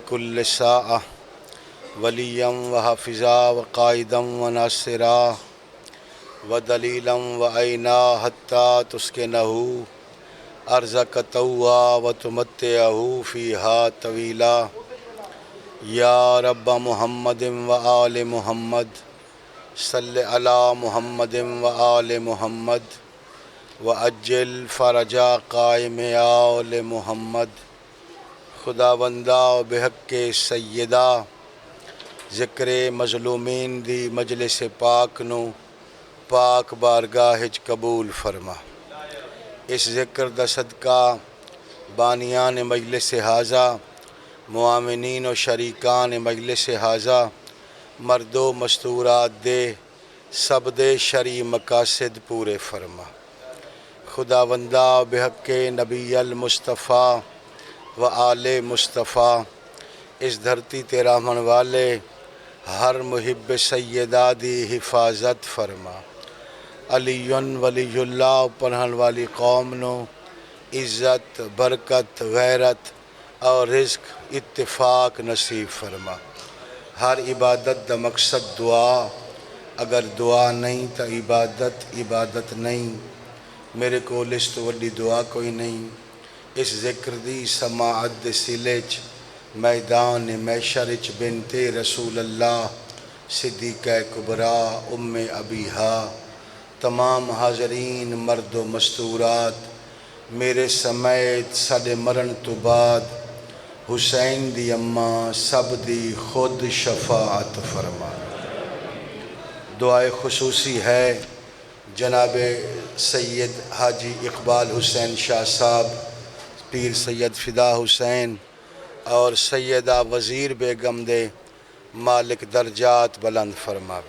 كل ساعة وليا وحافظا وقائدا وناصرا ودليلا وعينا حتى تسكنه أرزق توا وتمتعه فيها طويلا يا رب محمد وآل محمد صل على محمد وآل محمد وعجل فرجا قائم آل محمد۔ خدا بندہ و بحق سیدہ ذکر مظلومین دی مجلس پاک نو پاک بارگاہ وچ قبول فرما۔ اس ذکر دا صدقہ بانیان مجلس ہازا، معاونین و شریکان مجلس ہازا، مرد و مستورات دے سب دے شرعی مقاصد پورے فرما۔ خدا بندہ بحق نبی المصطفیٰ و آل مصطفیٰ اس دھرتی تے رہن والے ہر محب سیدہ دی حفاظت فرما۔ علی ولی اللہ پڑھن والی قوم نو عزت، برکت، غیرت اور رزق اتفاق نصیب فرما۔ ہر عبادت دا مقصد دعا، اگر دعا نہیں تو عبادت نہیں۔ میرے کو اس تو وڈی دعا کوئی نہیں۔ اس ذکر دی سماعت دے سلے چ میدان محشر چ بنت رسول اللہ صدیقہ کبریٰ ام ابیہا تمام حاضرین مرد و مستورات میرے سمیت ساڈے مرن تو بعد حسین دی اماں سب دی خود شفاعت فرما۔ دعائے خصوصی ہے جناب سید حاجی اقبال حسین شاہ صاحب، پیر سید فدا حسین اور سیدہ وزیر بیگم دے مالک درجات بلند فرما۔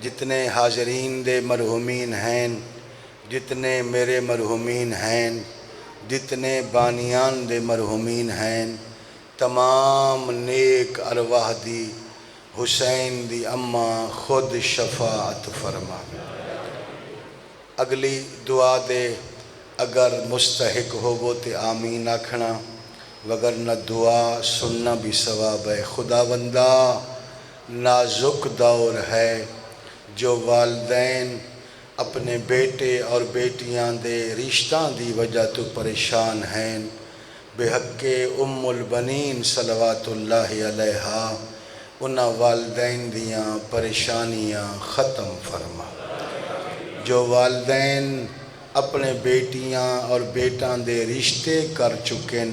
جتنے حاضرین دے مرحومین ہیں، جتنے میرے مرحومین ہیں، جتنے بانیان دے مرحومین ہیں، تمام نیک ارواح دی حسین دی اماں خود شفاعت فرما۔ اگلی دعا دے اگر مستحق ہوو تے آمین آکھنا، وگرنہ دعا سننا بھی ثواب ہے۔ خدا بندہ نازک دور ہے جو والدین اپنے بیٹے اور بیٹیاں دے رشتہ دی وجہ تو پریشان ہیں، بے حق ام البنین صلوات اللہ علیہا انہاں والدین دیاں پریشانیاں ختم فرما۔ جو والدین اپنے بیٹیاں اور بیٹاں دے رشتے کر چکن،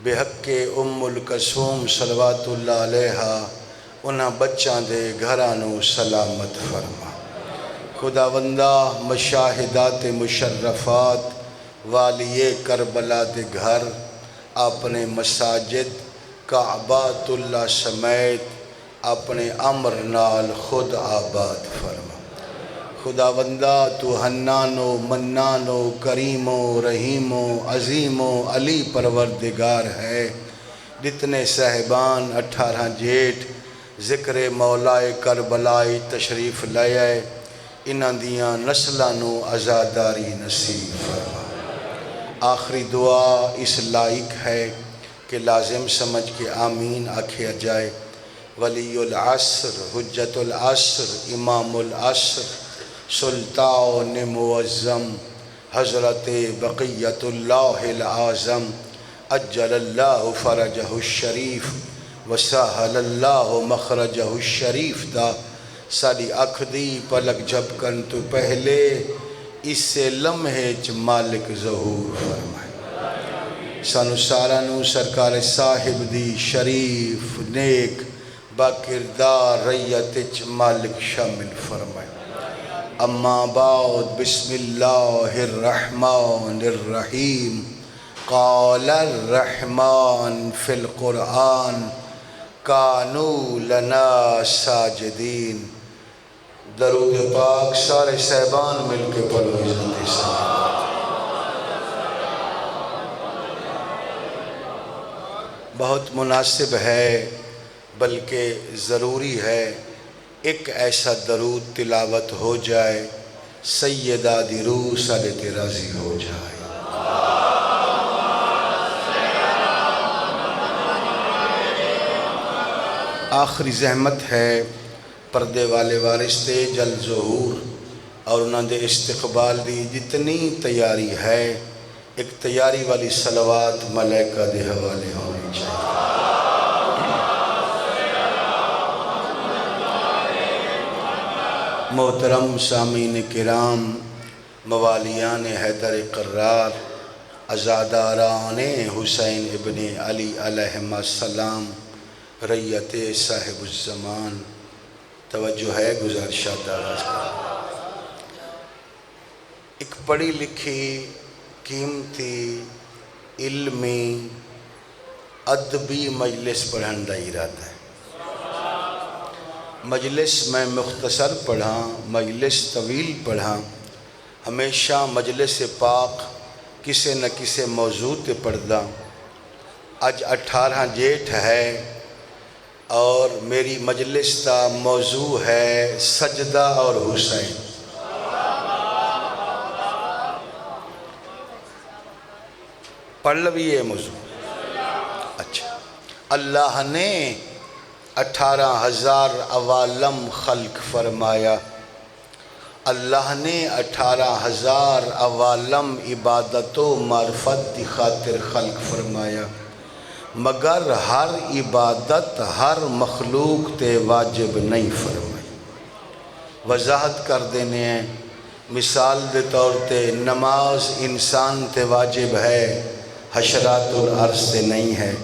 بے حق ام الکلثوم صلوات اللہ علیہا انہاں بچاں دے گھرانوں سلامت فرما۔ خدا بندہ مشاہدات مشرفات والی کربلا دے گھر اپنے مساجد کعبۃ اللہ سمیت اپنے امر نال خود آباد فرما۔ خدا بندہ تو حنان و منان و کریم و رحیم و عظیم و علی پروردگار ہے۔ جتنے صاحبان 18 جیٹھ ذکر مولا کربلائی تشریف لے آئے، انہاں دیاں نسلاں نو آزاداری نصیب فرما۔ آخری دعا اس لائق ہے کہ لازم سمجھ کے آمین آکھیا جائے۔ ولی العصر، حجت العصر، امام العصر، سلطان معظم حضرت بقیت اللہ العظم اجل اللہ فرجہ الشریف وسہل اللہ مخرجہ الشریف دا ساری اکھ دی پلک جھپکن تو پہلے اس سے لمحے چ مالک ظہور فرمائے۔ سانو سارانو سرکار صاحب دی شریف نیک باکردار ریت چ مالک شامل فرمائے۔ اما بعد بسم اللہ الرحمن الرحیم۔ قال الرحمن فی القرآن کانوا لنا ساجدین۔ درود پاک سارے صاحبان مل کے پڑھو عزت سے۔ بہت مناسب ہے بلکہ ضروری ہے ایک ایسا درود تلاوت ہو جائے سیدہ دی روح ساڈے تے راضی ہو جائے۔ آخری زحمت ہے پردے والے وارث تے جل ظہور اور انہوں نے استقبال دی جتنی تیاری ہے ایک تیاری والی صلوات ملائکہ دے حوالے ہونی چاہیے۔ محترم سامعین کرام، موالیان حیدر قرار، عزاداران حسین ابن علی علیہ السلام، ریت صاحب الزمان، توجہ ہے گزارشات آغاز کا۔ ایک پڑھی لکھی قیمتی علمی ادبی مجلس پڑھن دا ارادہ ہے۔ مجلس میں مختصر پڑھا، مجلس طویل پڑھا، ہمیشہ مجلس پاک کسے نہ کسے موضوع تے پڑھدا۔ آج 18 جیٹھ ہے اور میری مجلس کا موضوع ہے سجدہ اور حسین۔ پڑھ لوی یہ موضوع؟ اچھا، اللہ نے 18,000 عوالم خلق فرمایا، اللہ نے 18,000 عوالم عبادت و معرفت دی خاطر خلق فرمایا، مگر ہر عبادت ہر مخلوق تے واجب نہیں فرمائی۔ وضاحت کر دینے ہیں، مثال دے طور تے نماز انسان تے واجب ہے، حشرات الارض تے نہیں ہے۔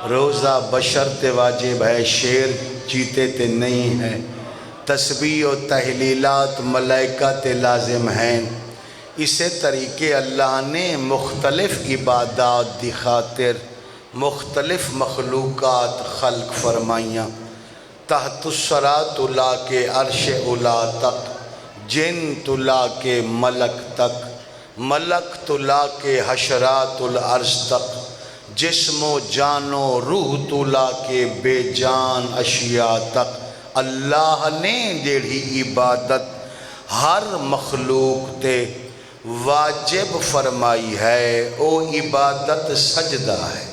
روزہ بشر تے واجب ہے، شیر چیتے تے نہیں ہے۔ تسبیح و تحلیلات ملائکہ تے لازم ہیں۔ اسی طریقے اللہ نے مختلف عبادات دی خاطر مختلف مخلوقات خلق فرمائیاں۔ تحت الصراط لا کے عرش اولا تک، جن تلا کے ملک تک، ملک تلا کے حشرات الارض تک، جسم و جان و روح تلا کے بے جان اشیاء تک، اللہ نے جیڑی عبادت ہر مخلوق تے واجب فرمائی ہے او عبادت سجدہ ہے۔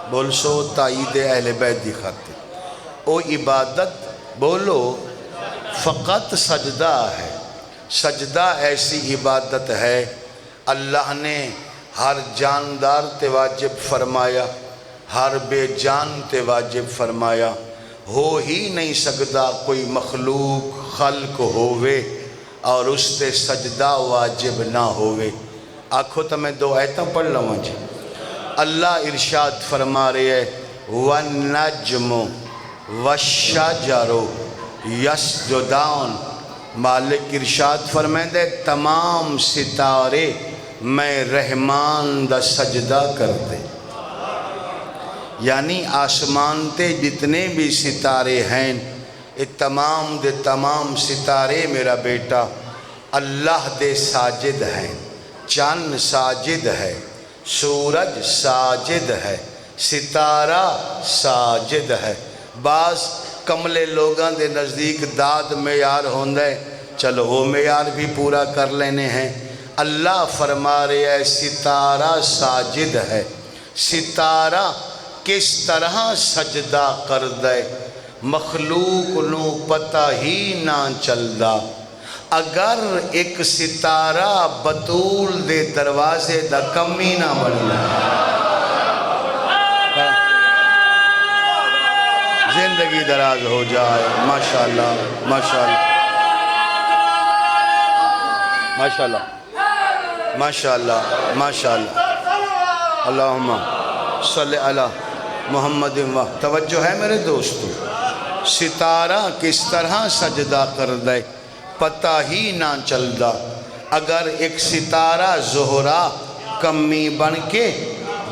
بول سو تائید اہل بیت دی خاطر او عبادت بولو فقط سجدہ ہے۔ سجدہ ایسی عبادت ہے اللہ نے ہر جاندار تے واجب فرمایا، ہر بے جان تے واجب فرمایا۔ ہو ہی نہیں سکتا کوئی مخلوق خلق ہووے اور اس تے سجدہ واجب نہ ہووے۔ آنکھو تو میں 2 آیتاں پڑھ لوں جی۔ اللہ ارشاد فرما رہے ہے وَالنَّجْمُ وَالشَّجَرُ يَسْجُدَانِ، مالک ارشاد فرمائیں دے تمام ستارے میں رحمان دا سجدہ کر دے۔ یعنی آسمان تے جتنے بھی ستارے ہیں یہ تمام دے تمام ستارے میرا بیٹا اللہ دے ساجد ہیں۔ چاند ساجد ہے، سورج ساجد ہے، ستارہ ساجد ہے۔ بعض کملے لوگاں دے نزدیک داد معیار ہوندہ ہے، چلو وہ معیار بھی پورا کر لینے ہیں۔ اللہ فرما رہے ہے ستارہ ساجد ہے۔ ستارہ کس طرح سجدہ کر دے مخلوق نو پتہ ہی نہ چلدا۔ اگر ایک ستارہ بطول دے دروازے دا کمی نہ بننا، زندگی دراز ہو جائے۔ ماشاءاللہ ماشاءاللہ ماشاءاللہ ماشاءاللہ ماشاءاللہ، اللہم صلی علی محمد و توجہ ہے میرے دوستو۔ ستارہ کس طرح سجدہ کر دے پتہ ہی نہ چلدا۔ اگر ایک ستارہ زہرا کمی بن کے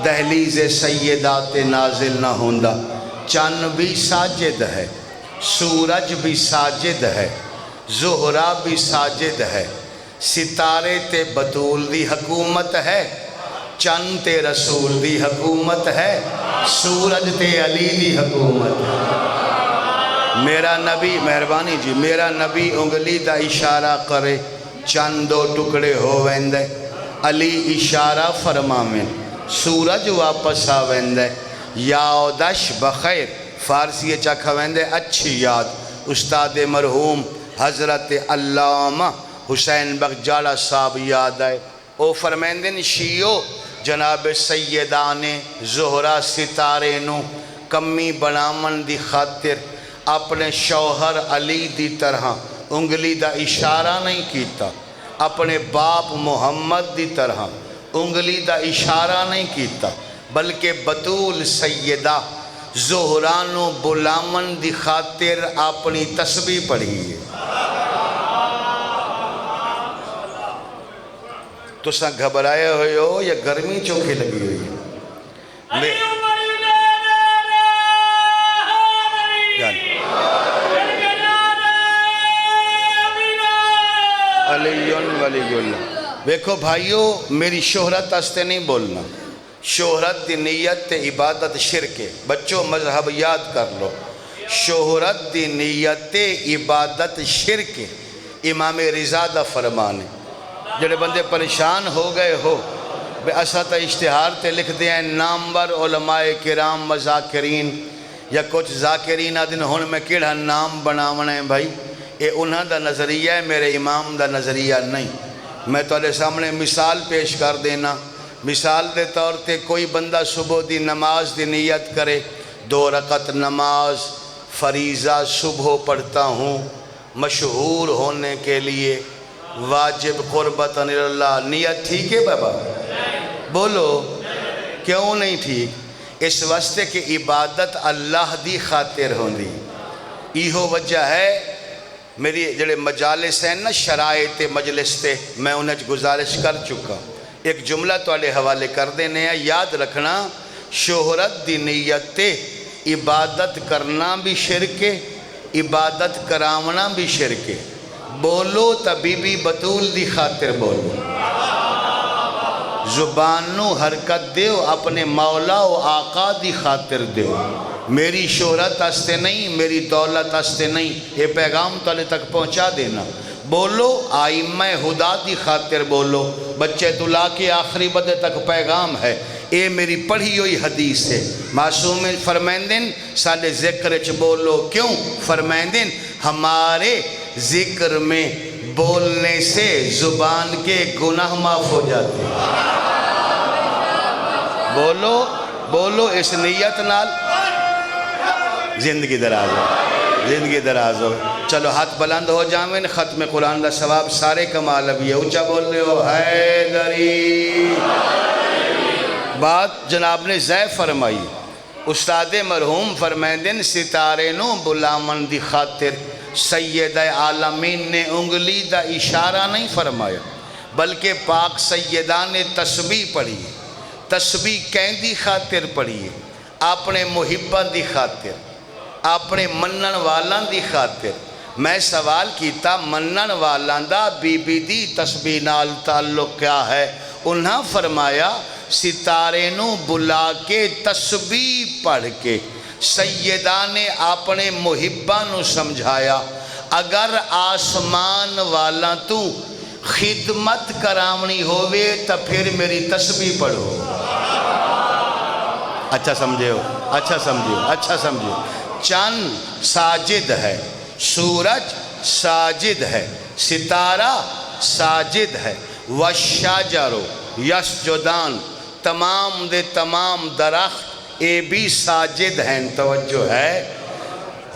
دہلیز سیدات نازل نہ ہوندا۔ چند بھی ساجد ہے، سورج بھی ساجد ہے، زہرا بھی ساجد ہے۔ ستارے تے بطول دی حکومت ہے، چند تے رسول دی حکومت ہے، سورج تے علی دی حکومت ہے۔ میرا نبی مہربانی جی، میرا نبی انگلی دا اشارہ کرے چند 2 ٹکڑے ہو ویندے، علی اشارہ فرماویں، سورج واپس آویندے، یادش بخیر فارسی چکھا ویندے اچھی یاد استاد مرحوم حضرت علامہ حسین بخجالہ صاحب یاد آئے او فرمیندن شیعو جناب سیدان زہرہ ستارے نو کمی بنامن دی خاطر اپنے شوہر علی دی طرح انگلی دا اشارہ نہیں کیتا، اپنے باپ محمد دی طرح انگلی دا اشارہ نہیں کیتا، بلکہ بطول سیدہ زہرانو بلامن دی خاطر اپنی تسبیح پڑھی ہے۔ تو سا گھبرائے ہوئے ہو یا گرمی چوکھی لگی ہوئی ہے؟ علیون ولی اللہ۔ دیکھو بھائیو، میری شہرت استے نہیں بولنا، شہرت دی نیت تے عبادت شرک ہے۔ بچوں مذہب یاد کر لو، شہرت دی نیت تے عبادت شرک ہے۔ امام رضا دا فرمان ہے، جڑے بندے پریشان ہو گئے ہو بے اساتہ اشتہار تے لکھ دیا ہے نامور علماء کرام و ذاکرین یا کچھ ذاکرین آدن ہون میں کیڑا نام بناونا ہے بھائی، اے انہاں دا نظریہ ہے، میرے امام دا نظریہ نہیں۔ میں تو علیہ سامنے مثال پیش کر دینا، مثال دے طور تے کوئی بندہ صبح دی نماز دی نیت کرے، 2 رکعت نماز فریضہ صبح پڑھتا ہوں مشہور ہونے کے لیے، واجب قربت اللہ، نیت ٹھیک ہے بابا؟ بولو کیوں نہیں ٹھیک؟ اس واسطے کہ عبادت اللہ دی خاطر ہوندی۔ ایہو وجہ ہے میری جڑے مجالس ہیں نا، شرائط مجلس تے میں انہیں گزارش کر چکا، ایک جملہ تو علیہ حوالے کر دینے ہیں، یاد رکھنا شہرت دی نیت تے عبادت کرنا بھی شرک ہے، عبادت کراونا بھی شرک ہے۔ بولو تا بی بی بطول دی خاطر بولو، زبانو حرکت دیو اپنے مولا و آقا دی خاطر دیو، میری شہرت استے نہیں، میری دولت استے نہیں، یہ پیغام تو علی تک پہنچا دینا۔ بولو آئمہ خدا دی خاطر بولو، بچے تلا کے آخری بدے تک پیغام ہے، اے میری پڑھی ہوئی حدیث ہے۔ معصوم فرمیندن سالے ذکر چ بولو، کیوں فرمیندن ہمارے ذکر میں بولنے سے زبان کے گناہ معاف ہو جاتے ہیں۔ بولو بولو اس نیت نال زندگی دراز ہو، زندگی دراز ہو۔ چلو ہاتھ بلند ہو جاویں، ختم قرآن دا ثواب سارے کمال ابھی ہے، اونچا بول رہے ہو حیدری۔ بات جناب نے زی فرمائی، استاد مرحوم فرمیندن ستارے نو بلامن دی خاطر سید عالمین نے انگلی دا اشارہ نہیں فرمایا، بلکہ پاک سیدان نے تسبیح پڑھی، تسبیح کہندی خاطر پڑھی، اپنے محبت دی خاطر، اپنے منن والان دی خاطر۔ میں سوال کیتا منن والان دا بی بی دی تسبیح نال تعلق کیا ہے؟ انہاں فرمایا ستارے نو بلا کے تسبیح پڑھ کے سیدان نے اپنے محبہ نو سمجھایا، اگر آسمان والا تو خدمت کراونی ہوئے تو پھر میری تسبیح پڑھو۔ اچھا سمجھے ہو، اچھا سمجھے ہو، اچھا سمجھے ہو۔ چند ساجد ہے، سورج ساجد ہے، ستارہ ساجد ہے، والشجر یسجدان، تمام دے تمام درخت اے بھی ساجد ہیں۔ توجہ ہے،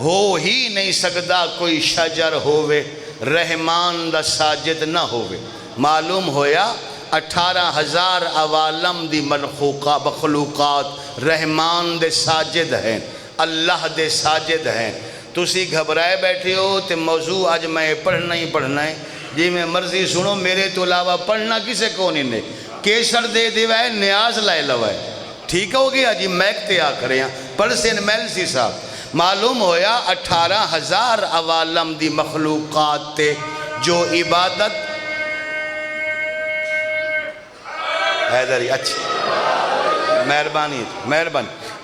ہو ہی نہیں سکتا کوئی شجر ہوئے رحمان دا ساجد نہ ہوئے۔ معلوم ہویا 18,000 عوالم دی مخلوقات رحمان دے ساجد ہیں، اللہ دے ساجد ہیں۔ تسی گھبرائے بیٹھے ہو تے موضوع آج میں پڑھنا ہی پڑھنا ہے، جی میں مرضی سنو، میرے تو علاوہ پڑھنا کسے کونی نے، کیسر دے دیوائے نیاز لائے لوائے، ٹھیک ہو گیا جی، میکتے آکھرے ہیں پڑھ سین میل سی صاحب۔ معلوم ہویا 18,000 عوالم دی مخلوقات تے جو عبادت حیدری اچھا مہربانی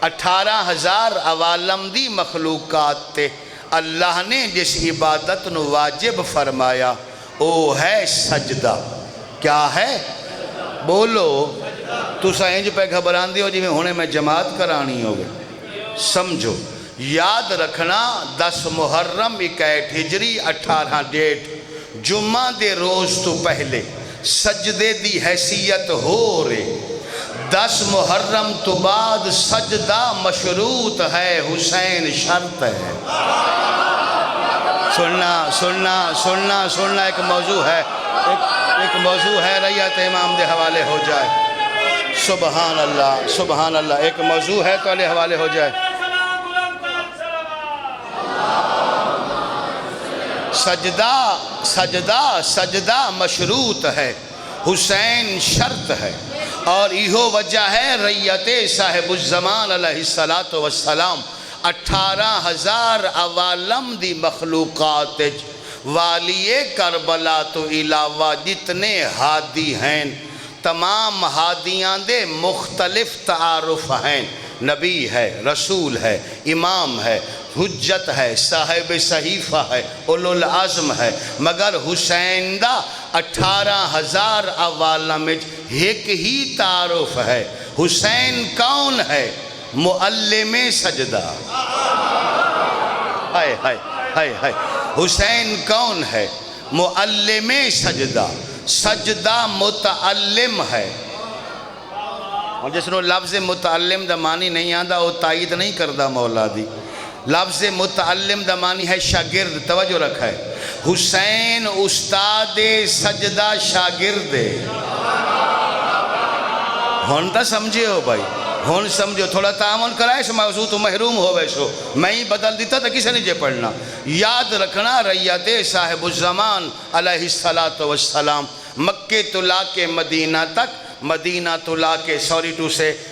18,000 عوالم دی مخلوقات تے اللہ نے جس عبادت نو واجب فرمایا او ہے سجدہ۔ کیا ہے؟ بولو تسا انج پہ گھبران دیو جی میں ہونے میں جماعت کرانی ہوگی. سمجھو یاد رکھنا 10 محرم 61 ہجری 18 ڈیٹ جمعہ دے روز تو پہلے سجدے دی حیثیت ہو رہے. 10 محرم تو بعد سجدہ مشروط ہے، حسین شرط ہے. سننا ایک موضوع ہے، ایک موضوع ہے ریت امام دے حوالے ہو جائے. سبحان اللہ سبحان اللہ، ایک موضوع ہے تو علیہ حوالے ہو جائے. سجدہ مشروط ہے، حسین شرط ہے، اور ایہو وجہ ہے ریت صاحب الزمان علیہ السلام 18,000 عوالم دی مخلوقات والی کربلا تو علاوہ جتنے ہادی ہیں تمام ہادیاں دے مختلف تعارف ہیں. نبی ہے، رسول ہے، امام ہے، حجت ہے، صاحب صحیفہ ہے، اولو العزم ہے، مگر حسین دا 18,000 عوالم ایک ہی تعارف ہے. حسین کون ہے؟ معلم سجدہ. ہائے ہائے ہائے ہائے، حسین کون ہے؟ معلم سجدہ. سجدہ متعلم ہے. اور جس نے لفظ متعلم دا معنی نہیں آندا وہ تائید نہیں کردہ مولا دی. لفظ متعلم دا معنی ہے شاگرد. توجہ رکھا ہے، حسین استاد سجدہ شاگرد. ہون تا سمجھے ہو بھائی، ہون سمجھو، تھوڑا تعاون کرائے اس موضوع تو محروم ہو ویسو. میں ہی بدل دیتا تھا کسے نہیں جے پڑھنا. یاد رکھنا ریت صاحب الزمان علیہ السلام مکہ تو لا کے مدینہ تک، مدینہ تو لا کے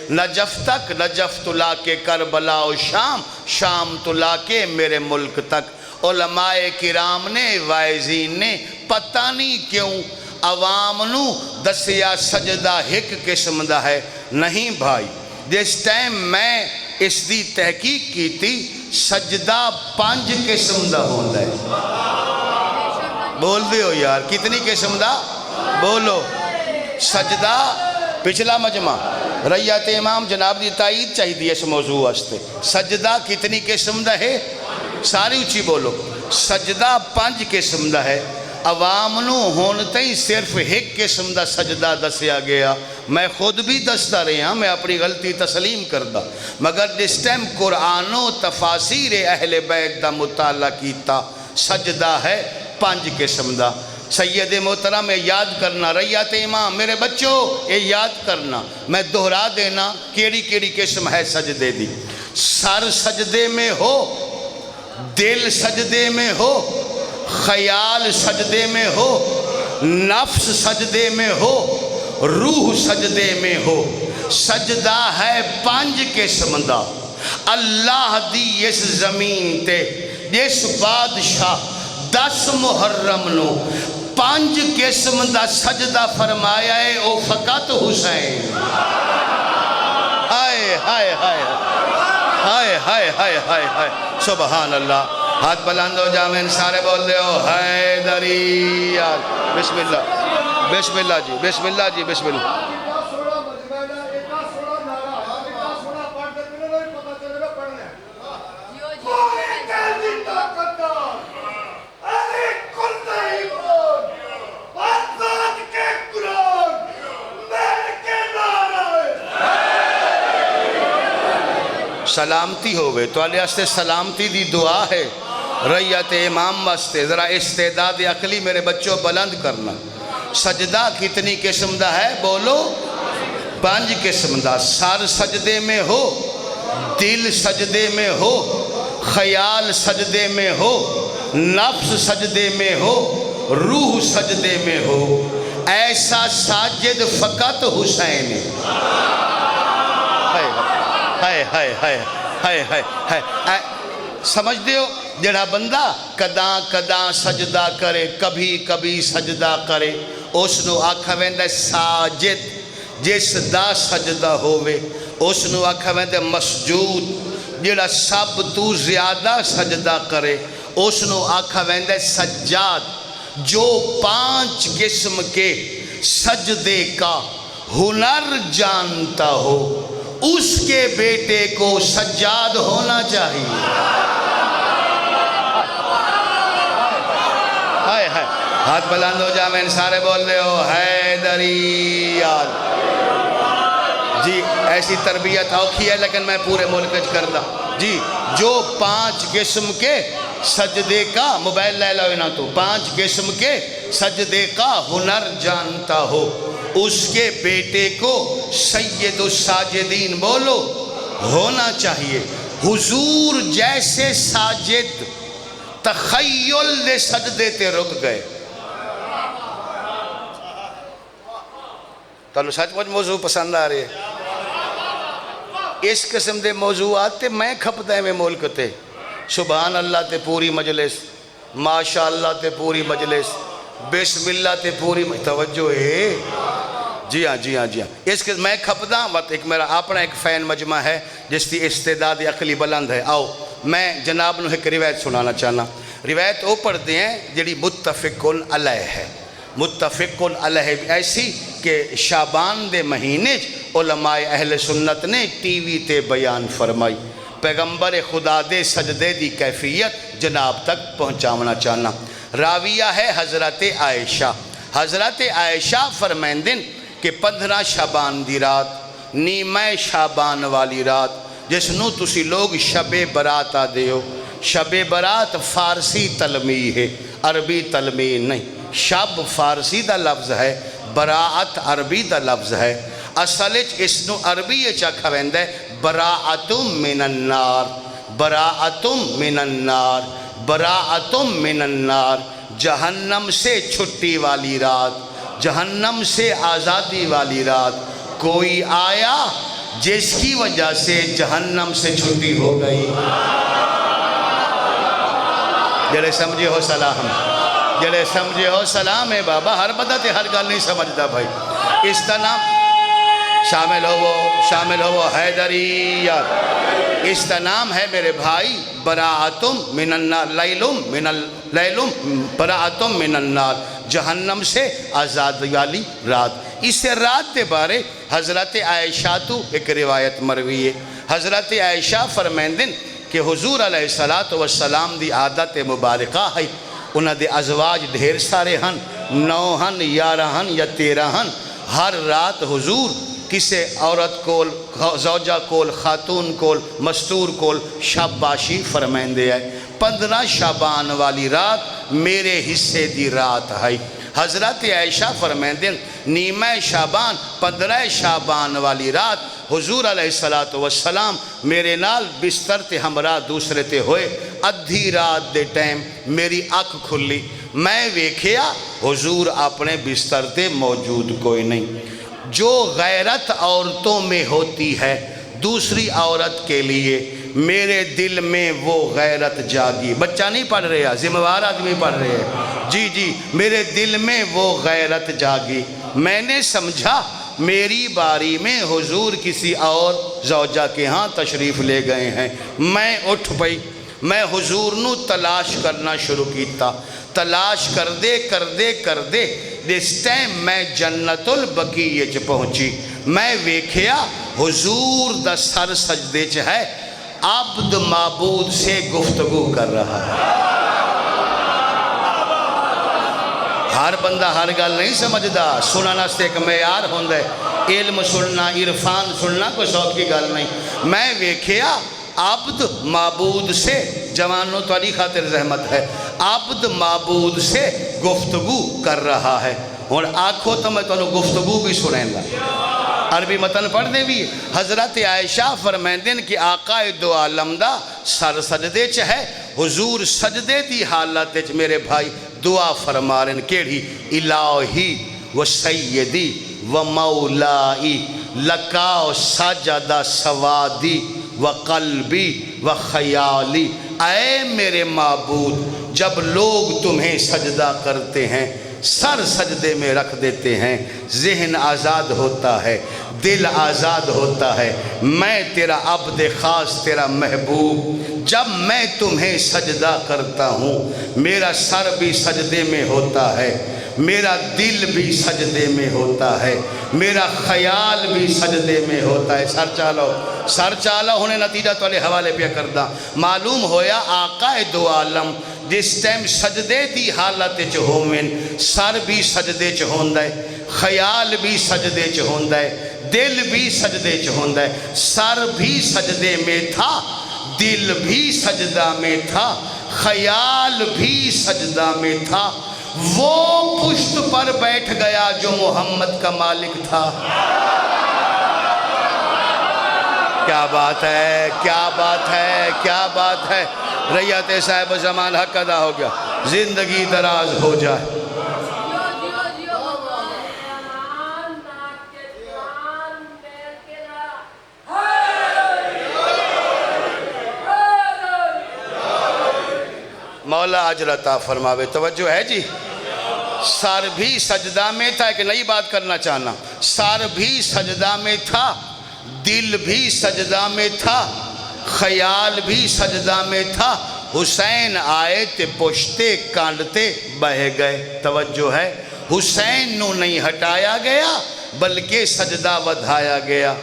نجف تک، نجف تو لا کے کربلا و شام، شام تو لا کے میرے ملک تک. علماء کرام نے، وائزین نے پتہ نہیں کیوں عوام نو دسیا سجدہ ایک قسم دا ہے. نہیں بھائی، جس ٹائم میں اس دی تحقیق کی تھی سجدہ 5 قسم دا ہوندہ ہے. بول دیو یار، کتنی قسم دا؟ بولو. سجدہ پچھلا مجمع ریت امام جناب دی تائید چاہی دی اس موضوع واسطے. سجدہ کتنی قسم دا ہے؟ ساری اچھی بولو. سجدہ 5 قسم دا ہے. عوام نو ہونتے ہی صرف ایک قسم دا سجدہ دسیا گیا. میں خود بھی دستا رہے ہاں، میں اپنی غلطی تسلیم کردہ، مگر جس ٹائم قرآن و تفاسیر اہل بیت دا مطالعہ کیتا سجدہ ہے 5 قسم دا. سید محترم یاد کرنا، ریت امام میرے بچوں یہ یاد کرنا، میں دہرا دینا کیڑی کیڑی قسم ہے سجدے دی. سر سجدے میں ہو، دل سجدے میں ہو، خیال سجدے میں ہو، نفس سجدے میں ہو، روح سجدے میں ہو. سجدہ ہے 5 قسم دا. اللہ دی اس زمین تے جس بادشاہ 10 محرم نو 5 قسم دا سجدہ فرمایا ہے او فقط حسین. ہائے ہائے ہائے ہائے ہائے ہائے ہائے ہائے، سبحان اللہ. ہاتھ بلند ہو جامین سارے بول دے ہو حیدری. بسم اللہ بسم اللہ جی، بسم اللہ جی، بسم اللہ. سلامتی ہوئے تو علیہ استے سلامتی دی دعا ہے ریت امام واسطے. ذرا استعداد عقلی میرے بچوں بلند کرنا. سجدہ کتنی قسم دا ہے؟ بولو. 5 قسم دا. سر سجدے میں ہو، دل سجدے میں ہو، خیال سجدے میں ہو، نفس سجدے میں ہو، روح سجدے میں ہو. ایسا ساجد فقط حسین ہے. ہائے ہائے ہائے ہائے ہائے ہائے. سمجھ دیو جڑا بندہ کداں کداں سجدہ کرے، کبھی کبھی سجدہ کرے، اس نو آکھا ویندہ ساجد. جس دا سجدہ ہوئے اس نو آکھا ویندہ مسجود. جڑا سب تو زیادہ سجدہ کرے اس نو آکھا ویندہ سجاد. جو 5 قسم کے سجدے کا ہنر جانتا ہو اس کے بیٹے کو سجاد ہونا چاہیے۔ ہائے ہائے، ہاتھ بلند ہو جامین، سارے بول رہے ہو حیدری یار۔ جی ایسی تربیت اوکھی ہے لیکن میں پورے ملک کردا جی۔ جو 5 قسم کے سجدے کا، موبائل لے لو نا تو، 5 قسم کے سجدے کا ہنر جانتا ہو اس کے بیٹے کو سید الساجدین بولو ہونا چاہیے۔ حضور جیسے ساجد تخیل دے سجدے تے رک گئے۔ تو سچ مچ موضوع پسند آ رہے ہیں؟ اس قسم دے موضوعات تے میں کھپتا ہے میں ملک تے، سبحان اللہ تے پوری مجلس، ماشاءاللہ تے پوری مجلس، بسم اللہ تے پوری توجہ ہے۔ جی ہاں جی ہاں جی ہاں، اس کے میں کھپدا مت، ایک میرا اپنا ایک فین مجمع ہے جس کی استعداد عقلی بلند ہے۔ آؤ میں جناب نو ایک روایت سنانا چاہنا۔ روایت وہ پڑھتے ہیں جڑی متفق علیہ ہے، متفق علیہ ایسی کہ شعبان دے مہینے علماء اہل سنت نے ٹی وی تے بیان فرمائی۔ پیغمبر خدا دے سجدے دی کیفیت جناب تک پہنچاونا چاہنا۔ راویہ ہے حضرت عائشہ۔ حضرت عائشہ فرمائندن کہ 15 شعبان دی رات، نیمہ شعبان والی رات جس نو تسی لوگ شب برات آدے ہو۔ شب برات فارسی تلمیح ہے، عربی تلمیح نہیں۔ شب فارسی دا لفظ ہے، براعت عربی دا لفظ ہے۔ اصلچ اس نو عربی چکھا ویندہ ہے براعتم من النار، براعتم من النار، براعتم من النار، جہنم سے چھٹی والی رات، جہنم سے آزادی والی رات۔ کوئی آیا جس کی وجہ سے جہنم سے چھٹی ہو گئی؟ جڑے سمجھے ہو سلام، جڑے سمجھے ہو سلام ہے بابا، ہر بندہ تے ہر گل نہیں سمجھتا بھائی۔ اس کا نام شامل ہو حیدری یار۔ اس کا نام ہے میرے بھائی براعتم من النار، لیلم براعتم من النار، جہنم سے آزاد والی رات۔ اس رات کے بارے حضرت عائشہ تو ایک روایت مروی ہے۔ حضرت عائشہ فرمائندن کہ حضور علیہ السلام دی عادت مبارکہ ہے، انہاں دے ازواج ڈھیر سارے ہن، 9 ہن، 11 ہن یا 13 ہن۔ ہر رات حضور کسے عورت کول، زوجہ کول، خاتون کول، مستور کول شاباشی فرمائندے ہے۔ 15 شعبان والی رات میرے حصے دی رات ہے۔ حضرت عائشہ فرمائندے نیمہ شعبان 15 شعبان والی رات حضور علیہ السلام میرے نال بستر تے ہمراہ دوسرے تے ہوئے۔ ادھی رات دے ٹائم میری آنکھ کھلی، میں ویکھیا حضور اپنے بستر تے موجود کوئی نہیں۔ جو غیرت عورتوں میں ہوتی ہے دوسری عورت کے لیے، میرے دل میں وہ غیرت جاگی۔ بچہ نہیں پڑھ رہا، ذمہ وار آدمی پڑھ رہے ہیں۔ جی جی، میرے دل میں وہ غیرت جاگی۔ میں نے سمجھا میری باری میں حضور کسی اور زوجہ کے ہاں تشریف لے گئے ہیں۔ میں اٹھ پئی، میں حضور نو تلاش کرنا شروع کیتا۔ تلاش کر دے اس ٹائم میں جنت البقیع پہنچی۔ میں ویکھیا حضور دا سر سجدے چ ہے، عبد معبود سے گفتگو کر رہا ہے۔ ہر بندہ ہر گل نہیں سمجھدا، سننا سے ایک معیار ہوندا ہے۔ علم سننا، عرفان سننا کوئی سوکھی گل نہیں۔ میں ویکھیا عبد معبود سے، جوانوں تواڈی خاطر رحمت ہے، عبد معبود سے گفتگو کر رہا ہے۔ اور آنکھوں تو میں تانوں گفتگو بھی سنیں گا، عربی متن پڑھ دے بھی۔ حضرت عائشہ فرمائندن کہ آقا دو عالم دا سر سجدے چ ہے، حضور سجدے دی حالت وچ میرے بھائی دعا فرما رہے ہیں۔ کیڑی؟ الہی و سیدی و مولائی لکا سجدہ سوادی و قلبی و خیالی۔ اے میرے معبود، جب لوگ تمہیں سجدہ کرتے ہیں سر سجدے میں رکھ دیتے ہیں، ذہن آزاد ہوتا ہے، دل آزاد ہوتا ہے۔ میں تیرا عبد خاص، تیرا محبوب، جب میں تمہیں سجدہ کرتا ہوں میرا سر بھی سجدے میں ہوتا ہے، میرا دل بھی سجدے میں ہوتا ہے۔ میرا خیال بھی سجدے میں ہوتا ہے۔ سر چالو ہونے نتیجہ تو علیہ حوالے پہ کردہ معلوم ہویا آقا دو عالم جس ٹائم سجدے دی حالت چ ہوویں سر بھی سجدے چ ہوندا ہے، خیال بھی سجدے چ ہوندا ہے، دل بھی سجدے چ ہوندا ہے۔ سر بھی سجدے میں تھا، دل بھی سجدہ میں تھا، خیال بھی سجدہ میں تھا۔ وہ پشت پر بیٹھ گیا جو محمد کا مالک تھا۔ کیا بات ہے، کیا بات ہے، کیا بات ہے۔ ریت صاحب زمان حق ادا ہو گیا، زندگی دراز ہو جائے۔ مولا اجر عطا فرماوے۔ توجہ ہے جی، سر بھی سجدہ میں تھا، ایک نئی بات کرنا چاہنا، سر بھی سجدہ میں تھا، دل بھی سجدہ میں تھا، خیال بھی سجدہ میں تھا۔ حسین آئے تے پوچھتے کانڈتے بہے گئے۔ توجہ ہے، حسین نو نہیں ہٹایا گیا بلکہ سجدہ ودھایا گیا۔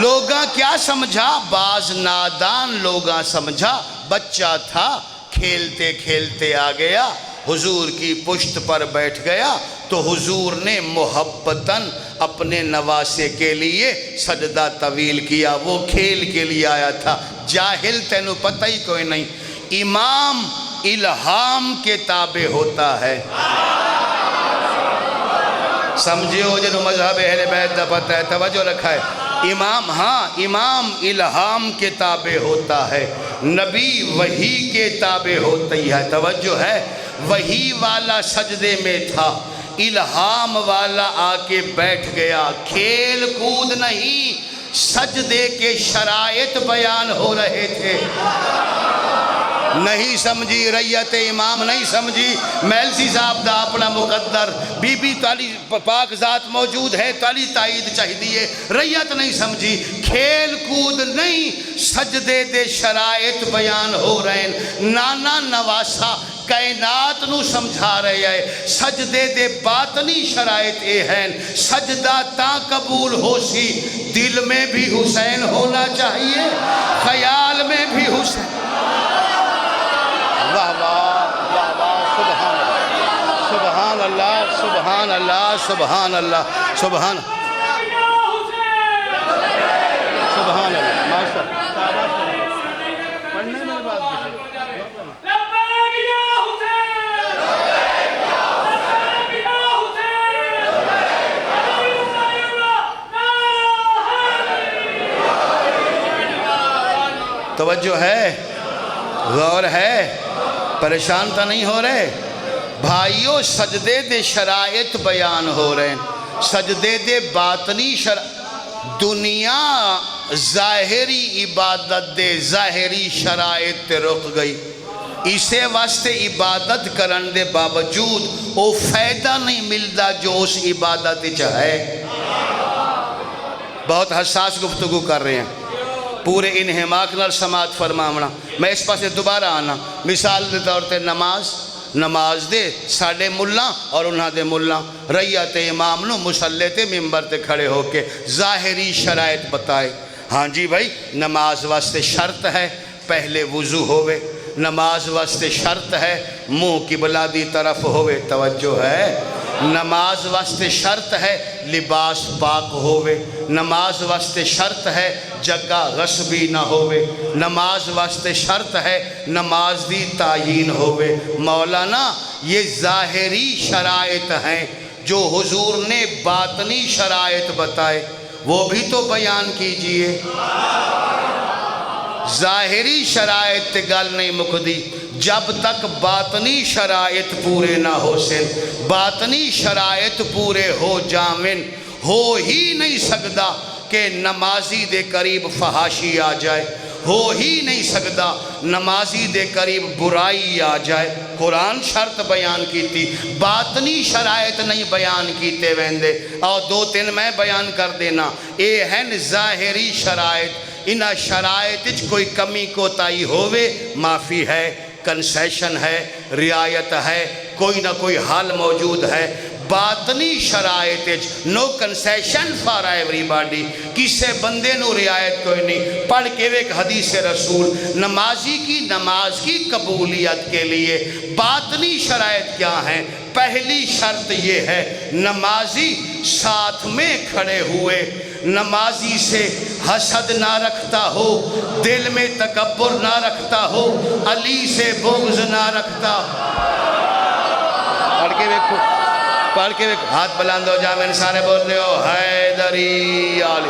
لوگاں کیا سمجھا؟ بعض نادان لوگاں سمجھا بچہ تھا کھیلتے کھیلتے آ گیا، حضور کی پشت پر بیٹھ گیا تو حضور نے محبتاً اپنے نواسے کے لیے سجدہ طویل کیا۔ وہ کھیل کے لیے آیا تھا۔ جاہل تینوں پتہ ہی کوئی نہیں، امام الہام کے تابع ہوتا ہے۔ سمجھے ہو جنہوں مذہب اہل بیت دا پتہ ہے، توجہ رکھا ہے۔ امام، ہاں امام الہام کے تابع ہوتا ہے، نبی وحی کے تابع ہوتی ہے۔ توجہ ہے، وحی والا سجدے میں تھا، الہام والا آ کے بیٹھ گیا۔ کھیل کود نہیں، سجدے کے شرائط بیان ہو رہے تھے۔ نہیں سمجھی ریت امام، نہیں سمجھی میلسی صاحب دا اپنا مقدر، بی بی تالی پاک ذات موجود ہے، تالی تائید چاہی دیئے۔ ریت نہیں سمجھی، کھیل کود نہیں، سجدے دے شرائط بیان ہو رہے ہیں۔ نانا نواسا کائنات نو سمجھا رہے ہیں، سجدے دے باطنی شرائط اے ہیں۔ سجدہ تا قبول ہو سی، دل میں بھی حسین ہونا چاہیے، خیال میں بھی حسین۔ واہ واہ واہ واہ، سبحان اللہ سبحان اللہ سبحان اللہ سبحان اللہ سبحان اللہ۔ ماشاء اللہ پڑھنے میں بات توجہ ہے، غور ہے، پریشان تا نہیں ہو رہے بھائیو؟ سجدے دے شرائط بیان ہو رہے ہیں، سجدے دے باطنی دنیا ظاہری عبادت دے ظاہری شرائط تے رک گئی، اسے واسطے عبادت کرن دے باوجود وہ فائدہ نہیں ملدا جو اس عبادت چاہے۔ بہت حساس گفتگو کر رہے ہیں، پورے انہماک نال سماعت فرماونا۔ میں اس پاسے دوبارہ آنا، مثال دے طور تے نماز دے ساڑھے ملہ اور انہاں دے ملہ ریت امام نو مسلح تے ممبر تے کھڑے ہو کے ظاہری شرائط بتائے۔ ہاں جی بھائی، نماز واسطے شرط ہے پہلے وضو ہوئے، نماز واسطے شرط ہے منہ قبلہ دی طرف ہوئے۔ توجہ ہے، نماز واسطے شرط ہے لباس پاک ہوئے، نماز واسطے شرط ہے جگہ غصبی نہ ہوئے، نماز واسطے شرط ہے نماز دی تعیین ہوئے۔ مولانا یہ ظاہری شرائط ہیں، جو حضور نے باطنی شرائط بتائے وہ بھی تو بیان کیجئے۔ ظاہری شرائط تے گل نہیں مکدی جب تک باطنی شرائط پورے نہ ہو سن، باطنی شرائط پورے ہو جامن ہو ہی نہیں سکتا کہ نمازی دے قریب فحاشی آ جائے، ہو ہی نہیں سکتا نمازی دے قریب برائی آ جائے۔ قرآن شرط بیان کی تھی، باطنی شرائط نہیں بیان کیتے ویندے، اور دو تین میں بیان کر دینا۔ اے ہیں ظاہری شرائط، انہا شرائط کوئی کمی کوتاہی ہوئے معافی ہے، کنسیشن ہے، رعایت ہے، کوئی نہ کوئی حال موجود ہے۔ باطنی شرائط نو کنسیشن فار ایوری باڈی، کسے بندے نو رعایت کوئی نہیں۔ پڑھ کے ایک حدیث رسول، نمازی کی نماز کی قبولیت کے لیے باطنی شرائط کیا ہیں؟ پہلی شرط یہ ہے نمازی ساتھ میں کھڑے ہوئے نمازی سے حسد نہ رکھتا ہو، دل میں تکبر نہ رکھتا ہو، علی سے بغض نہ رکھتا ہو۔ پڑھ کے دیکھو، پڑھ کے دیکھو، ہاتھ بلند ہو جامعین سارے بول رہے ہو حیدری علی۔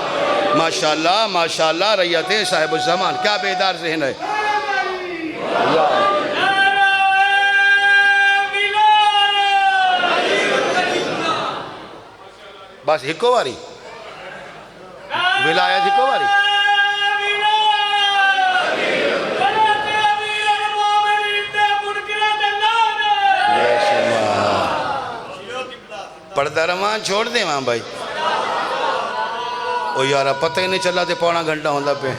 ماشاءاللہ ماشاءاللہ، ریت صاحب الزمان، کیا بیدار ذہن ہے۔ بس ہکو واری ولایت ہکو واری۔ پردہ رمان چھوڑ دیں وہاں بھائی، او یارا پتہ ہی نہیں چلا تھے پونا گھنٹہ ہوندہ پہ۔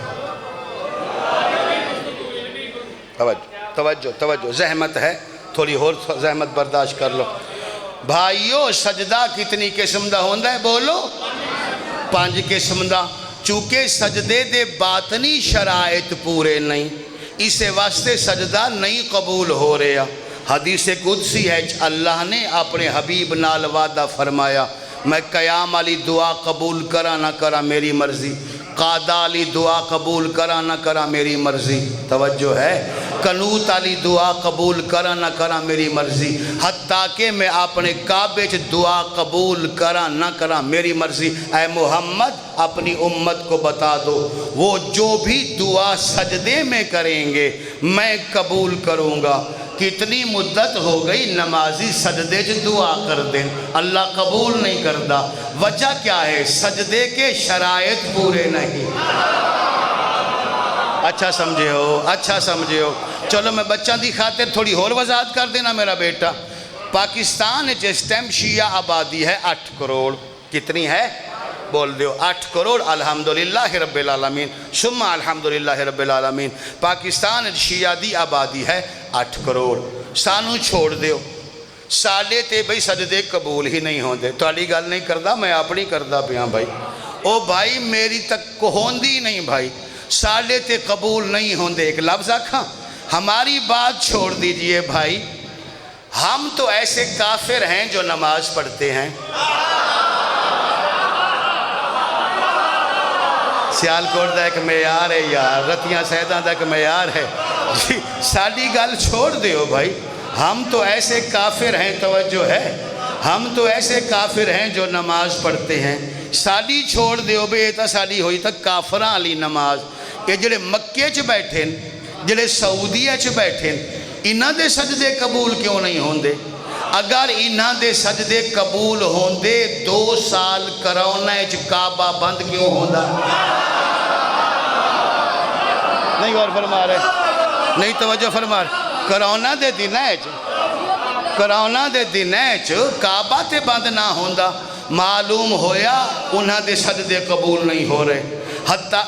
توجہ توجہ، زحمت ہے، تھوڑی اور زحمت برداشت کر لو بھائیو۔ سجدہ کتنی قسم دا ہوندہ ہے بولو؟ 5 قسم دا۔ چونکہ سجدے دے باطنی شرائط پورے نہیں، اسے واسطے سجدہ نہیں قبول ہو رہا۔ حدیث قدسی ہے، اللہ نے اپنے حبیب نال وعدہ فرمایا، میں قیام علی دعا قبول کرا نہ کرا میری مرضی، قادہ علی دعا قبول کرا نہ کرا میری مرضی، توجہ ہے، قنوت علی دعا قبول کرا نہ کرا میری مرضی، حتیٰ کہ میں اپنے کعبے چ دعا قبول کرا نہ کرا میری مرضی۔ اے محمد اپنی امت کو بتا دو، وہ جو بھی دعا سجدے میں کریں گے میں قبول کروں گا۔ کتنی مدت ہو گئی نمازی سجدے چ دعا کر دیں، اللہ قبول نہیں کرتا۔ وجہ کیا ہے؟ سجدے کے شرائط پورے نہیں۔ اچھا سمجھے ہو، اچھا سمجھے ہو۔ چلو میں بچہ دی خاطر تھوڑی اور وضاحت کر دینا میرا بیٹا۔ پاکستان جس ٹائم شیعہ آبادی ہے 8 کروڑ، کتنی ہے؟ بول دیو 8 کروڑ، الحمدللہ رب العالمین، ثم الحمدللہ رب العالمین۔ پاکستان شیعہ دی آبادی ہے 8 کروڑ، سانو چھوڑ دیو، سالے تے بھئی سجدے قبول ہی نہیں ہوندے۔ تو علی گل نہیں کردہ، میں اپنی کردہ پیاں بھائی۔ او بھائی میری تک کو ہوندی نہیں بھائی، سالے تے قبول نہیں ہوندے۔ ایک لفظ آکھاں، ہماری بات چھوڑ دیجئے بھائی، ہم تو ایسے کافر ہیں جو نماز پڑھتے ہیں۔ سیال کوٹ دا ایک معیار ہے یار، رتیاں سیداں دا ایک معیار ہے جی، سالی گل چھوڑ دیو بھائی، ہم تو ایسے کافر ہیں، توجہ ہے، ہم تو ایسے کافر ہیں جو نماز پڑھتے ہیں۔ سالی چھوڑ دیو بے تا سالی ہوئی تک کافران علی نماز۔ یہ جڑے مکے چ بیٹھیں، جڑے سعودیہ چ بیٹھیں، انہاں دے سجدے قبول کیوں نہیں ہوندے؟ اگر انہاں دے سجدے قبول ہوندے 2 سال کرونا اچ کعبہ بند کیوں ہوندا؟ نہیں غور فرما رہے، نہیں توجہ فرما رہے۔ کرونا دے دن اچ کعبہ تے بند نہ ہوندا، معلوم ہویا انہاں دے سجدے قبول نہیں ہو رہے۔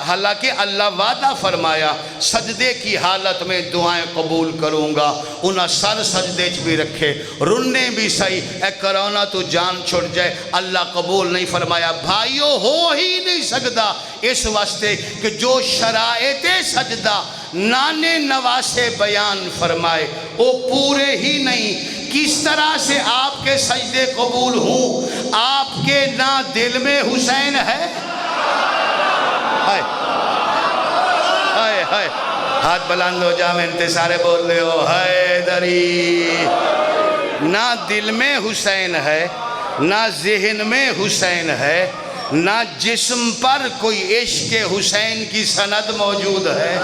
حالانکہ اللہ وعدہ فرمایا سجدے کی حالت میں دعائیں قبول کروں گا، انہاں سر سجدے چ بھی رکھے، رننے بھی صحیح، اے کرونا تو جان چھوڑ جائے، اللہ قبول نہیں فرمایا۔ بھائیو ہو ہی نہیں سکتا، اس واسطے کہ جو شرائط سجدہ نانے نواسے بیان فرمائے وہ پورے ہی نہیں۔ کس طرح سے آپ کے سجدے قبول ہوں؟ آپ کے نہ دل میں حسین ہے؟ ہاتھ بلند ہو جا، میں انتظارے بول رہے ہو حیدری۔ نہ دل میں حسین ہے، نہ ذہن میں حسین ہے، نہ جسم پر کوئی عشق حسین کی سند موجود ہے۔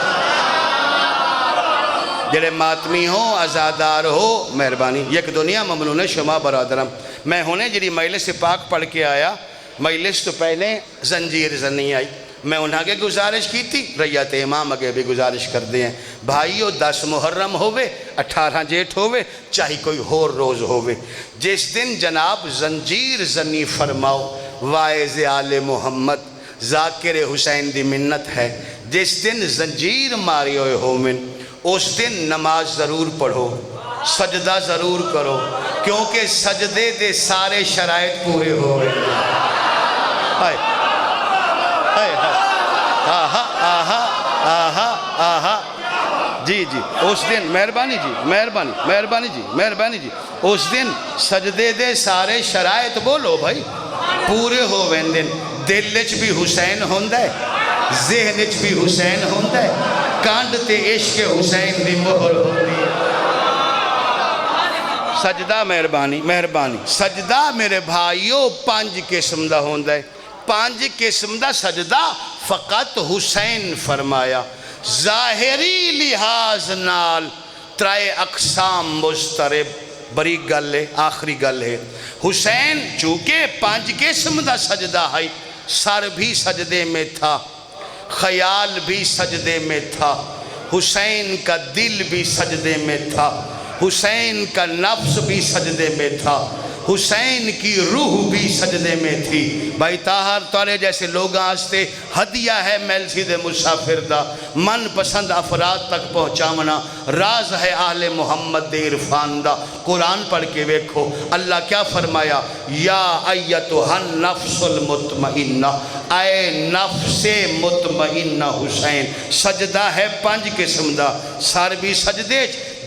جڑے ماتمی ہو، ازادار ہو، مہربانی یک دنیا ممنون شما برادرم۔ میں ہونے جڑی مجلس پاک پڑھ کے آیا، مجلس تو پہلے زنجیر زنی آئی، میں انہاں کے گزارش کی تھی، ریت امام اگے بھی گزارش کر دیں ہیں بھائیو 10 محرم ہوئے، 18 جیٹھ ہوئے، چاہی کوئی ہور روز ہوئے، جس دن جناب زنجیر زنی فرماؤ وائز آل محمد ذاکر حسین دی منت ہے، جس دن زنجیر ماری ہوئے ہو من، اس دن نماز ضرور پڑھو، سجدہ ضرور کرو، کیونکہ سجدے دے سارے شرائط پورے ہوئے. آئے آئے آہا آہا آہا آہا. جی جی اس دن مہربانی جی مہربانی جی اس دن سجدے دے سارے شرائط بولو بھائی پورے ہوئے دن. دل وچ بھی حسین ہوندا ہے, ذہن وچ بھی حسین ہوندا ہے, کانڈ تے عشق حسین دی مہر ہوندی ہے. سجدہ مہربانی سجدہ میرے بھائیو 5 قسم دا ہوندا ہے. 5 قسم دا سجدہ فقط حسین فرمایا. ظاہری لحاظ نال 3 اقسام مسترب. بڑی گل ہے, آخری گل ہے. حسین چونکہ 5 قسم دا سجدہ ہے, سر بھی سجدے میں تھا, خیال بھی سجدے میں تھا, حسین کا دل بھی سجدے میں تھا, حسین کا نفس بھی سجدے میں تھا, حسین کی روح بھی سجدے میں تھی. بھائی طاہر تارے جیسے لوگ آستے ہدیہ ہے میلسی دے مسافر دا, من پسند افراد تک پہنچامنا راز ہے اہل محمد دے عرفان دا. قرآن پڑھ کے ویکھو اللہ کیا فرمایا, یا ایتھا النفس المطمئنہ, اے نفس مطمئنہ حسین. سجدہ ہے 5 قسم دا, سر بھی سجدے,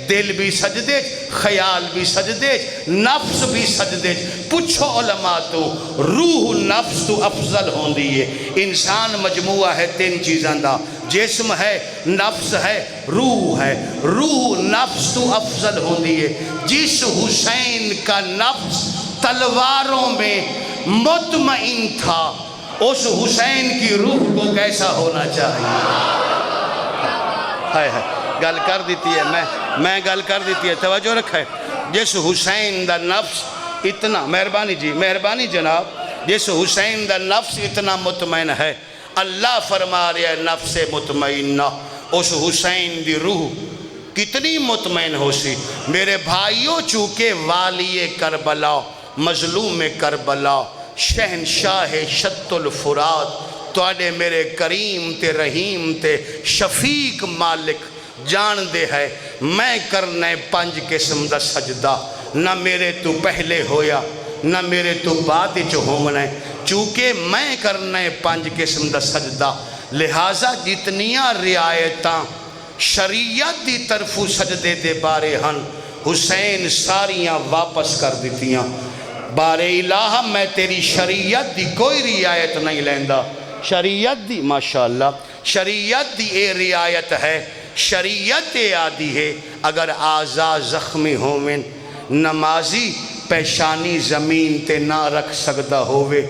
دل بھی سجدے, خیال بھی سجدے, نفس بھی سجدے. پوچھو علماء تو روح نفس تو افضل ہوندی ہے. انسان مجموعہ ہے 3 چیزاں دا, جسم ہے, نفس ہے, روح ہے. روح نفس تو افضل ہوندی ہے. جس حسین کا نفس تلواروں میں مطمئن تھا, اس حسین کی روح کو کیسا ہونا چاہیے. ہائے ہائے گل کر دیتی ہے, میں گل کر دیتی ہے, توجہ رکھے. جس حسین دا نفس اتنا, مہربانی جناب, جس حسین دا نفس اتنا مطمئن ہے, اللہ فرما رہا ہے نفس مطمئنہ, اس حسین دی روح کتنی مطمئن ہو سی. میرے بھائیوں چونکہ والی کربلا, مظلوم کربلا, شہنشاہ شط الفرات, توڑے میرے کریم تے رحیم تے شفیق مالک جان دے ہے میں کرنے 5 قسم دا سجدہ. نہ میرے تو پہلے ہویا, نہ میرے تو بعد چ ہونا ہے. چونکہ میں کرنے 5 قسم دا سجدہ, لہٰذا جتنیاں رعایتاں شریعت دی طرفو سجدے دے بارے ہن, حسین ساریاں واپس کر دیتیاں. بارے الہ میں تیری شریعت دی کوئی رعایت نہیں لیندا. شریعت دی ماشاءاللہ شریعت دی اے رعایت ہے, شریعت آدھی ہے اگر اعضاء زخمی ہوویں, نمازی پیشانی زمین تے نہ رکھ سکتا ہووے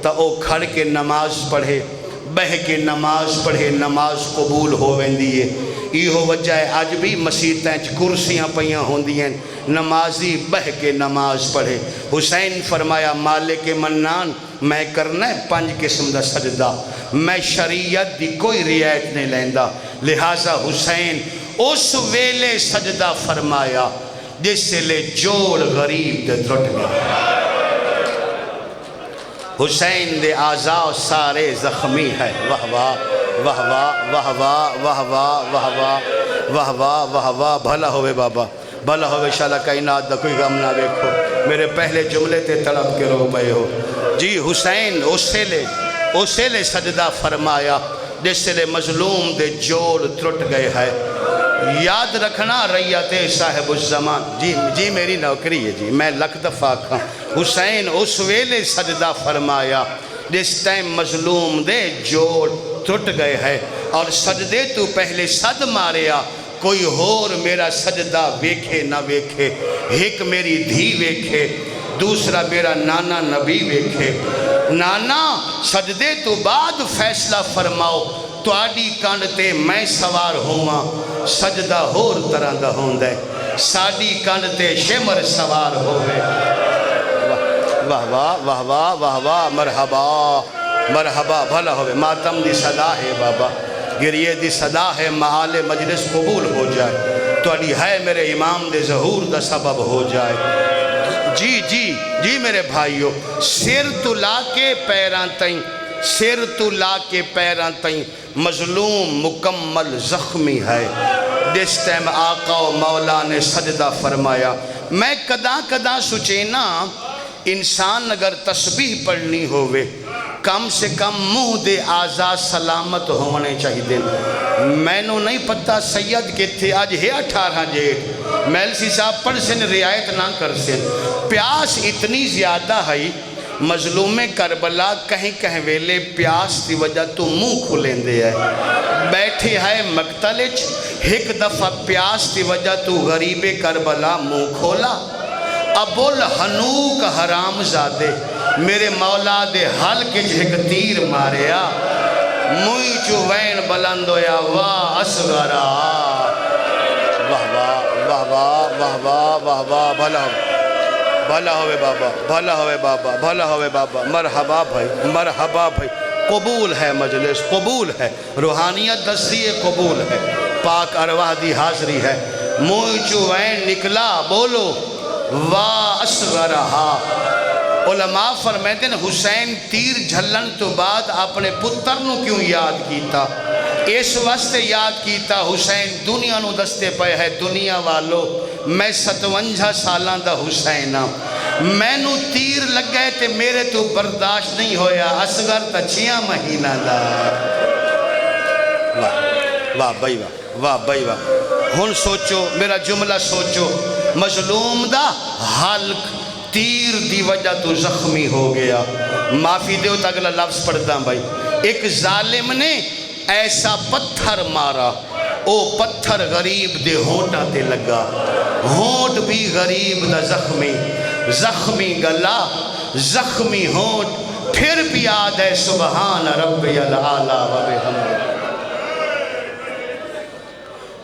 تا او کھڑ کے نماز پڑھے, بہ کے نماز پڑھے, نماز قبول ہوویں دیئے. ایہو وجہ ہے آج بھی مسیتیں کرسیاں پہیاں ہوندیاں, نمازی بہ کے نماز پڑھے. حسین فرمایا مالک منان میں کرنا ہے 5 قسم دا سجدہ, میں شریعت دی کوئی رعایت نہیں لیندا. لہٰذا حسین اس ویلے سجدہ فرمایا جس سے لے جوڑ غریب دے ترٹ گیا. حسین دے اعضاء سارے زخمی ہے. واہ واہ واہ واہ واہ واہ واہ واہ واہ واہ واہ واہ واہ. بھلا ہوئے بابا, بھلا ہوئے شالا کائنات دا کوئی غم نہ دیکھو. میرے پہلے جملے تے تڑپ کے رو پئے ہو. جی حسین اسے لے سجدہ فرمایا جس سے لے مظلوم دے جوڑ ترٹ گئے ہے. یاد رکھنا ریت صاحب الزمان, جی میری نوکری ہے جی, میں لکھ دفعہ کھاں. حسین اس ویلے سجدہ فرمایا جس ٹائم مظلوم دے جوڑ ترٹ گئے ہے, اور سجدے تو پہلے صد ماریا کوئی اور میرا سجدہ ویکھے نہ ویکھے. ایک میری دھی ویکھے, دوسرا میرا نانا نبی ویکھے. نانا سجدے تو بعد فیصلہ فرماؤ, تواڈی کانڈ تے میں سوار ہوا, سجدہ ہور طرح دا ہوندا ہے, ساڈی کانڈ تے شمر سوار ہوئے. واہ واہ واہ واہ واہ واہ, مرحبا مرحبا. بھلا ہوئے. ماتم دی صدا ہے بابا, گریے دی صدا ہے, محال مجلس قبول ہو جائے, تواڈی ہے میرے امام دے ظہور دا سبب ہو جائے. جی میرے بھائیو, سر تو لا کے پیران تائیں, سر تو لا کے پیران تائیں مظلوم مکمل زخمی ہے. جس ٹائم آقا و مولا نے سجدہ فرمایا, میں کدا کدا سوچینا انسان اگر تسبیح پڑھنی ہوئے کم سے کم منہ دے آزاد سلامت ہونے چاہیے. میں نو نہیں پتہ سید کے تھے آج ہے 18 جیٹ میلسی صاحب پڑھ سن رعایت نہ کر سن. پیاس اتنی زیادہ ہے مظلوم کربلا کہیں کہیں ویلے پیاس دی وجہ تو منہ کھلیں دے ہے. بیٹھے ہے مقتلچ ایک دفعہ پیاس دی وجہ تو غریب کربلا منہ کھولا. ابو الحنوک حرام زادے میرے مولا دے حلق ایک تیر ماریا. موئی چو وین بلند ہویا واہ اصغرا. واہ واہ واہ واہ واہ واہ واہ بھلا بھلا ہوئے بابا بھلا ہوئے بابا بھلا ہوئے بابا. مرحبا بھائی مرحبا بھائی. قبول ہے مجلس قبول ہے روحانیت دستی قبول ہے پاک ارواح دی حاضری ہے. موئی چو وین نکلا بولو واہ اصغرہا. علماء فرمیتے ہیں حسین تیر جھلن تو بعد اپنے پتر نو کیوں یاد کیتا؟ اس واسطے یاد کیتا حسین دنیا نو دستے پہ ہے. دنیا والو میں 57 سالاں دا حسین ہاں. میں نو تیر لگ گئے تے میرے تو برداشت نہیں ہویا. اصغر تا 6 مہینہ دا. واہ بھائی واہ واہ بھائی واہ. ہن سوچو میرا جملہ سوچو. مظلوم دا حلق تیر دی وجہ تو زخمی ہو گیا. معافی دیو تا اگلا لفظ پڑھتا بھائی. ایک ظالم نے ایسا پتھر مارا او پتھر غریب دے ہونٹا تے لگا. ہونٹ بھی غریب دا زخمی زخمی گلا زخمی ہونٹ پھر بھی یاد ہے سبحان ربی العالی و بحمدہ.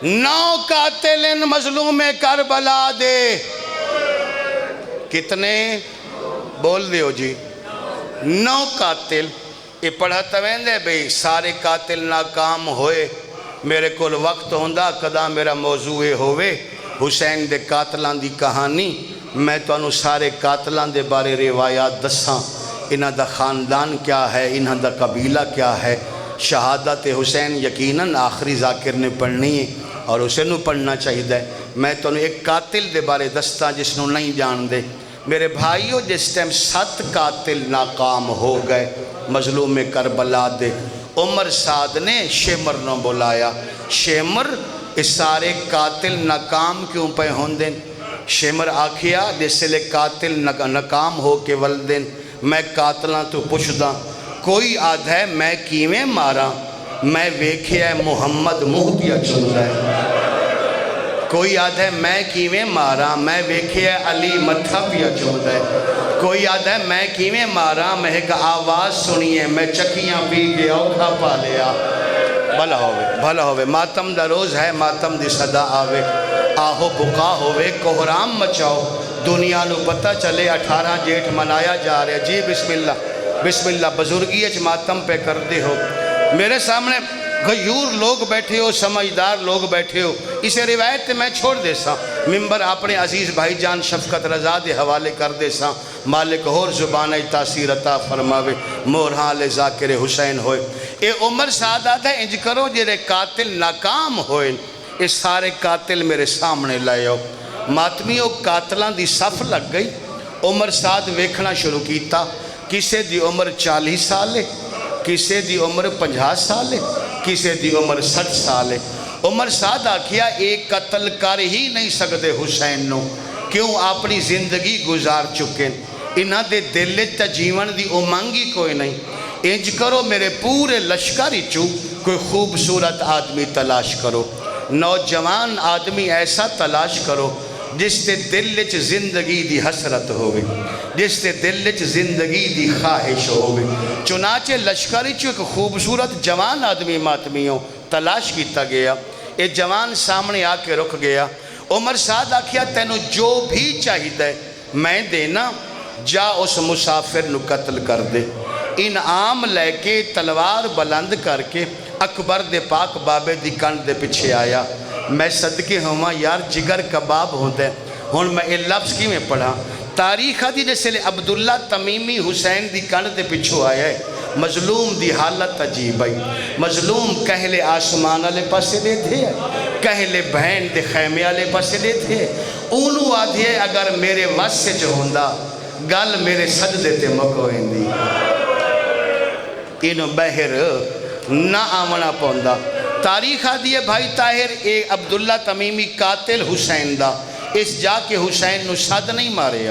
9 قاتل مظلوم کربلا دے کتنے بول دیو جی 9 قاتل. یہ پڑھتا ویندے بھئی سارے قاتل ناکام ہوئے. میرے کول وقت ہوندہ کدا میرا موضوع ہوئے حسین دے قاتلان دی کہانی. میں تو انہوں سارے قاتلان دے بارے روایات دساں. انہاں دا خاندان کیا ہے انہاں دا قبیلہ کیا ہے. شہادت حسین یقیناً آخری ذاکر نے پڑھنی ہے اور اسے نو پڑھنا چاہیے. میں تو ایک قاتل دے بارے دستا جس نو نہیں جان دے. میرے بھائیو جس ٹائم 7 قاتل ناکام ہو گئے مظلوم کربلا دے عمر سعد نے شیمر نو بلایا. شیمر اس سارے قاتل ناکام کیوں پہ ہوندیں؟ شیمر آکھیا جس لے قاتل ناکام ہو کے ولدیں. میں قاتلاں تو پوچھدا کوئی آدھ ہے میں کیویں مارا میں ویکھیا ہے محمد مہدیہ چلتا ہے. کوئی آدھ ہے میں کیویں مارا میں ویکھیا ہے علی متھا پیا چلتا ہے. کوئی آدھ ہے میں کیویں مارا میں ایک آواز سنی ہے میں چکیاں پی کے اوکھا پا لیا. بھلا ہوئے بھلا ہوئے. ماتم دا روز ہے ماتم دی صدا آوے. آہو بقا ہوئے کوہرام مچاؤ دنیا نو پتہ چلے 18 جیٹھ منایا جا رہے. جی بسم اللہ بسم اللہ. بزرگی اچ ماتم پہ کر دے ہو. میرے سامنے غیور لوگ بیٹھے ہو سمجھدار لوگ بیٹھے ہو. اسے روایت میں چھوڑ دے سا ممبر اپنے عزیز بھائی جان شفقت رضا دے حوالے کر دے سا. مالک اور زبان تاثیر عطا فرماوے مورحال ذاکر حسین ہوئے. اے عمر سعادت ہے انج کرو جرے قاتل ناکام ہوئے اس سارے قاتل میرے سامنے لائے ہو. ماتمیوں قاتلان دی صف لگ گئی. عمر سعد ویکھنا شروع کیتا. کسے دی عمر 40 سالے کسے دی عمر 50 سالے کسے دی عمر 60 سالے. عمر سعد آکھیا ایک قتل کر ہی نہیں سکتے حسین نو کیوں اپنی زندگی گزار چکے. انہاں دے دل تا جیون دی امنگی کوئی نہیں. انج کرو میرے پورے لشکر چو کوئی خوبصورت آدمی تلاش کرو. نوجوان آدمی ایسا تلاش کرو جس تے دل وچ زندگی دی حسرت ہوئے جس تے دل وچ زندگی دی خواہش ہوئے. چنانچہ لشکری چو ایک خوبصورت جوان آدمی ماتمیوں تلاش کیتا گیا. یہ جوان سامنے آ کے رک گیا. عمر سعد آکھیا تینو جو بھی چاہیے میں دینا. جا اس مسافر نو قتل کر دے. انعام لے کے تلوار بلند کر کے اکبر دے پاک بابے دی کن دے پچھے آیا. میں صدقے ہوا یار جگر کباب ہوندے. ہون میں یہ لفظ کی میں پڑھا تاریخ دی جیسے عبداللہ تمیمی حسین دی کن دے پچھو آیا ہے. مظلوم دی حالت عجیب ہے. مظلوم کہلے آسمان علیہ پاسے دے دے ہے کہلے بہن دے خیمے والے پاسے دے تھے انہوں آدھے اگر میرے وس سے جو ہوندا گل میرے سجدے تے مکوئندی انہوں بہر نہ آمنا پوندا تاریخ آدھی ہے بھائی طاہر اے عبداللہ تمیمی قاتل حسین دا اس جا کے حسین نو صد نہیں مارے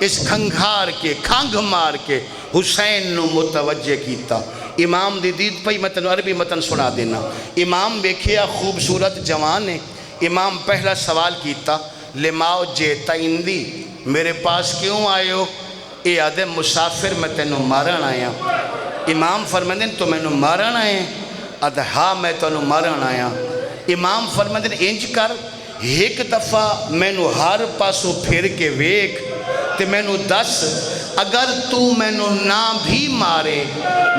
اس کھنگھار کے کھنگ مار کے حسین نو متوجہ کیتا امام دی دید پئی متن عربی متن سنا دینا امام بیکھیا خوبصورت جوان ہے امام پہلا سوال کیتا لماؤ جیتا اندی میرے پاس کیوں آئے ہو اے آدھے مسافر میں تینوں مارن آیا امام فرمندن تو میں نو مارن آئے آدھے ہاں میں تینوں مارن آیا امام فرمندن انج کر ایک دفعہ میں نو ہر پاسو پھر کے ویک تے میں نو دس اگر تو میں نو نہ بھی مارے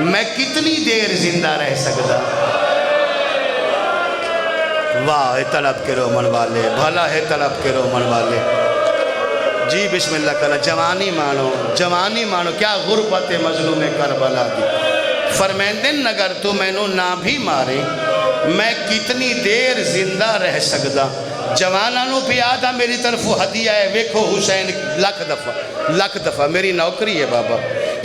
میں کتنی دیر زندہ رہ سکتا واہ ہے طلب کے رومن والے بھلا ہے طلب کے رومن والے جی بسم اللہ کہنا جوانی مانو کیا غربت مظلوم کربلا دی فرمیندن اگر تو میں نو نہ بھی مارے میں کتنی دیر زندہ رہ سکتا جوانانو پہ آدھا میری طرف ہدیہ ہے ویکھو حسین لکھ دفعہ میری نوکری ہے بابا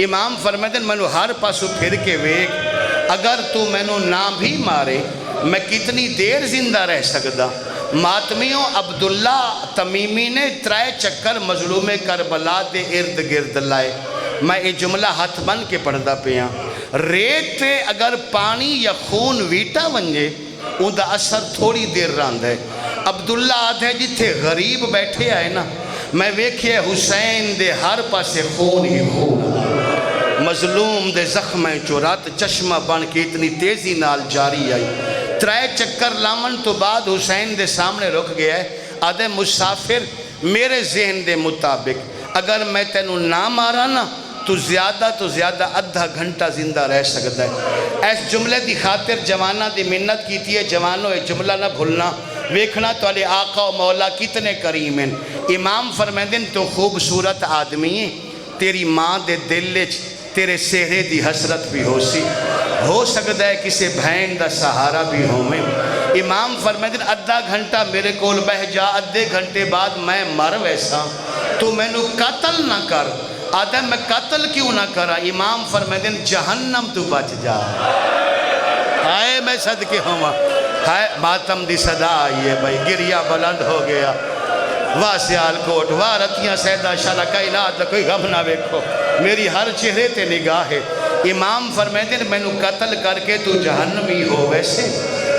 امام فرمیدن میں نو ہر پاسو پھر کے ویک اگر تو میں نو نہ بھی مارے میں کتنی دیر زندہ رہ سکتا ماتمیوں عبداللہ تمیمی نے 3 چکر مظلوم کربلا دے ارد گرد لائے میں یہ جملہ ہاتھ بن کے پڑھدا پیا ریت تے اگر پانی یا خون ویٹا ونجے ان دا اثر تھوڑی دیر راند ہے عبداللہ آدھے جتھے غریب بیٹھے آئے نا میں ویکھے حسین دے ہر پاسے خون ہی خون مظلوم دے زخمیں چورات چشمہ بن کے اتنی تیزی نال جاری آئی 3 چکر لامن تو بعد حسین دے سامنے رک گیا ہے آدھے مسافر میرے ذہن دے مطابق اگر میں تینوں نہ مارا نا تو زیادہ آدھا گھنٹہ زندہ رہ سکتا ہے ایس جملے دی خاطر جوانہ دی منت کیتی ہے جوانوں یہ جملہ نہ بھولنا ویکھنا تو علی آقا و مولا کتنے کریم ہیں امام فرمیندن تو خوبصورت آدمی ہے تیری ماں دے دل تیرے سہرے دی حسرت بھی ہو سکتا ہے کسی بہن دا سہارا بھی ہو میں امام فرمیندن آدھا گھنٹہ میرے کول بہ جا آدھے گھنٹے بعد میں مر ویسا تو میں نو قتل نہ کر آدھے میں قتل کیوں نہ کرا امام فرمیندن جہنم تو بچ جا ہائے میں صدقے ہوں ہائے ماتم دی صدا آئی ہے بھائی گریہ بلند ہو گیا واہ سیال کوٹ واہ رتیاں سیدہ شالہ کائنات کوئی غم نہ ویکھو میری ہر چہرے تے نگاہ ہے امام فرمیندن میں نو قتل کر کے تو جہنمی ہو ویسے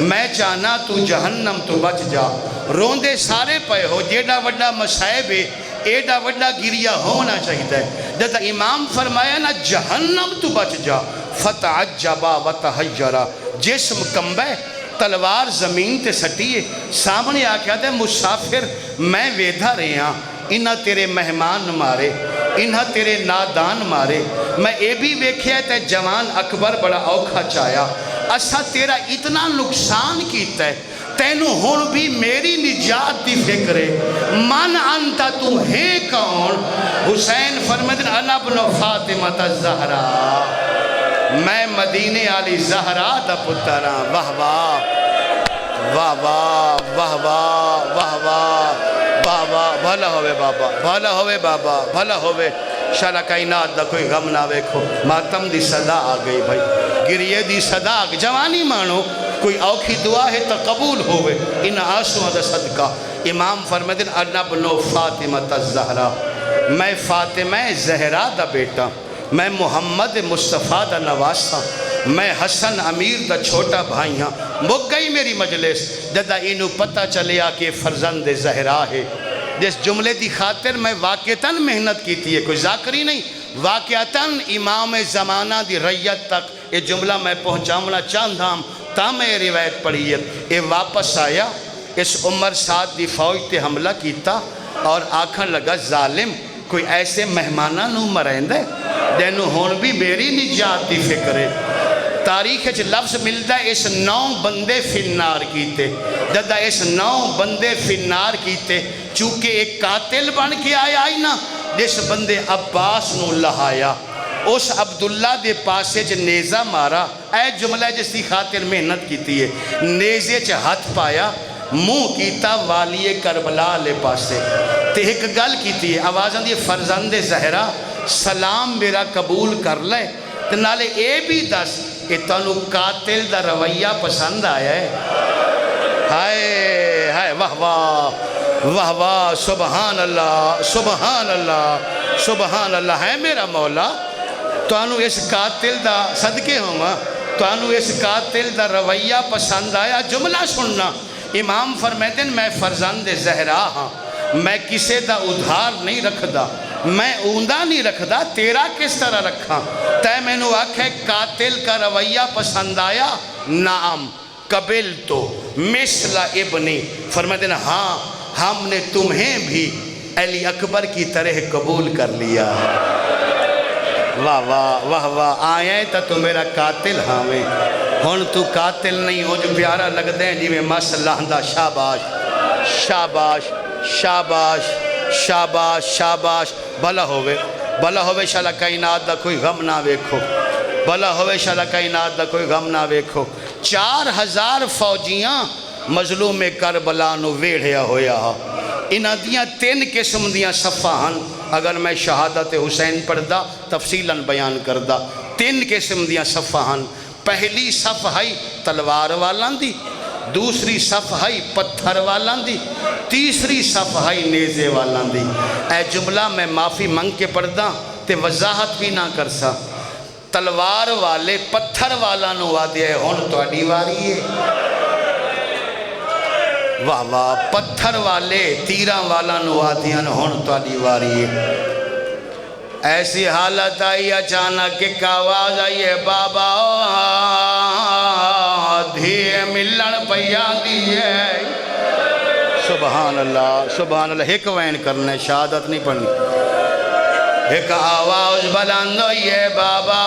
میں چاہنا تو جہنم تو بچ جا روندے سارے پے ہو جیڑا وڈا مسائب ہے ایڈا وڈا گریہ ہونا چاہیتا ہے جب امام فرمایا نا جہنم تو بچ جا فتعجبا وتحجرا جسم کمبے تلوار زمین تے سٹیے سامنے آکھیا دے مسافر میں ویدھا رہے ہاں انہا تیرے مہمان مارے انہا تیرے نادان مارے میں اے بھی ویکھیا تے جوان اکبر بڑا اوکھا چایا اسا تیرا اتنا نقصان کیتا ہے تینوں ہون بھی میری نجات دی فکرے من انتا تو ہے کون حسین فرمدن انا ابن فاطمہ الزہرا میں مدینے علی زہرا دا پترا واہ واہ واہ واہ واہ واہ واہ واہ واہ بھلا ہوئے بابا بھلا ہوئے بابا بھلا ہوئے شالہ کائنات دا کوئی غم نہ ویکھو ماتم دی صدا آ گئی بھائی گریے دی صدا آ گئی جوانی مانو کوئی اوکھی دعا ہے تو قبول ہوئے ان آنسوں دا صدقہ امام فرمدن انا ابن فاطمہ الزہرا میں فاطمہ زہرا دا بیٹا میں محمد مصطفیٰ دا نواسا میں حسن امیر دا چھوٹا بھائی ہاں مک گئی میری مجلس جدہ انہوں پتہ چلیا کہ فرزند زہرا ہے جس جملے دی خاطر میں واقعتاً محنت کیتی ہے کوئی ذاکری نہیں واقعتاً امام زمانہ دی ریت تک یہ جملہ میں پہنچاؤنا چاہتا ہوں تا میں روایت پڑھی ہے یہ واپس آیا اس عمر سعد دی فوج تے حملہ کیتا اور آکھن لگا ظالم کوئی ایسے مہمانہ نو مرین دے دینو ہون بھی میری نجات دی فکر ہے تاریخ اچھ لفظ ملتا ہے اس 9 بندے فنار کیتے جدہ اس 9 بندے فنار کیتے چونکہ ایک قاتل بن کے آیا آئی نا جس بندے عباس نو لہایا اس عبداللہ دے پاسے چھ نیزہ مارا اے جملہ جس کی خاطر محنت کیتی ہے نیزے چھ ہاتھ پایا منہ کیتا والی کربلا لے پاسے تے ایک گل کیتی ہے آواز آندی ہے فرزند زہرا سلام میرا قبول کر لے تے نالے اے بھی دس کہ تانوں قاتل دا رویہ پسند آیا ہے ہائے ہائے واہ واہ واہ واہ سبحان اللہ سبحان اللہ سبحان اللہ ہے میرا مولا تانوں اس قاتل دا صدقے ہوں تانوں اس قاتل دا رویہ پسند آیا جملہ سننا امام فرماتے ہیں میں فرزند زہرا ہاں میں کسے دا ادھار نہیں رکھ دا میں اوندہ نہیں رکھ دا تیرا کس طرح رکھا تے میں نو آکھے قاتل کا رویہ پسند آیا نعم قبل تو مثل ابنی فرماتے ہیں ہاں ہم نے تمہیں بھی علی اکبر کی طرح قبول کر لیا واہ واہ واہ واہ آئے تو میرا قاتل ہاں ہون تو قاتل نہیں ہو جو پیارا لگ دیں جی میں مسئلہ دا شاباش شاباش شاباش شاباش شاباش بھلا ہوئے شالا کائنات دا کوئی غم نہ ویکھو بھلا ہوئے شالا کائنات دا کوئی غم نہ ویکھو 4000 فوجیاں مظلوم کربلا نو ویڑھیا ہویا انہاں دیاں 3 قسم دیاں صفحاں اگر میں شہادت حسین پڑھدا تفصیلاً بیان کردہ 3 قسم دیاں صفحاں پہلی صفحائی تلوار والاں دی دوسری صفحائی پتھر والاں دی تیسری صفحائی نیزے والاں دی اے جملہ میں معافی منگ کے پڑھدا تے وضاحت بھی نہ کرسا تلوار والے پتھر والا نو آدھے ہون تو اڈی واری ہے واہ واہ پتھر والے تیرہ والا نو آدھے ہون تو اڈی واری ہے ایسی حالت آئی اچانک ایک آواز آئی ہے بابا دھیے ملن پیا دیئے سبحان اللہ ایک وین کرنے شہادت نہیں پڑھنی ایک آواز بلند ہوئی ہے بابا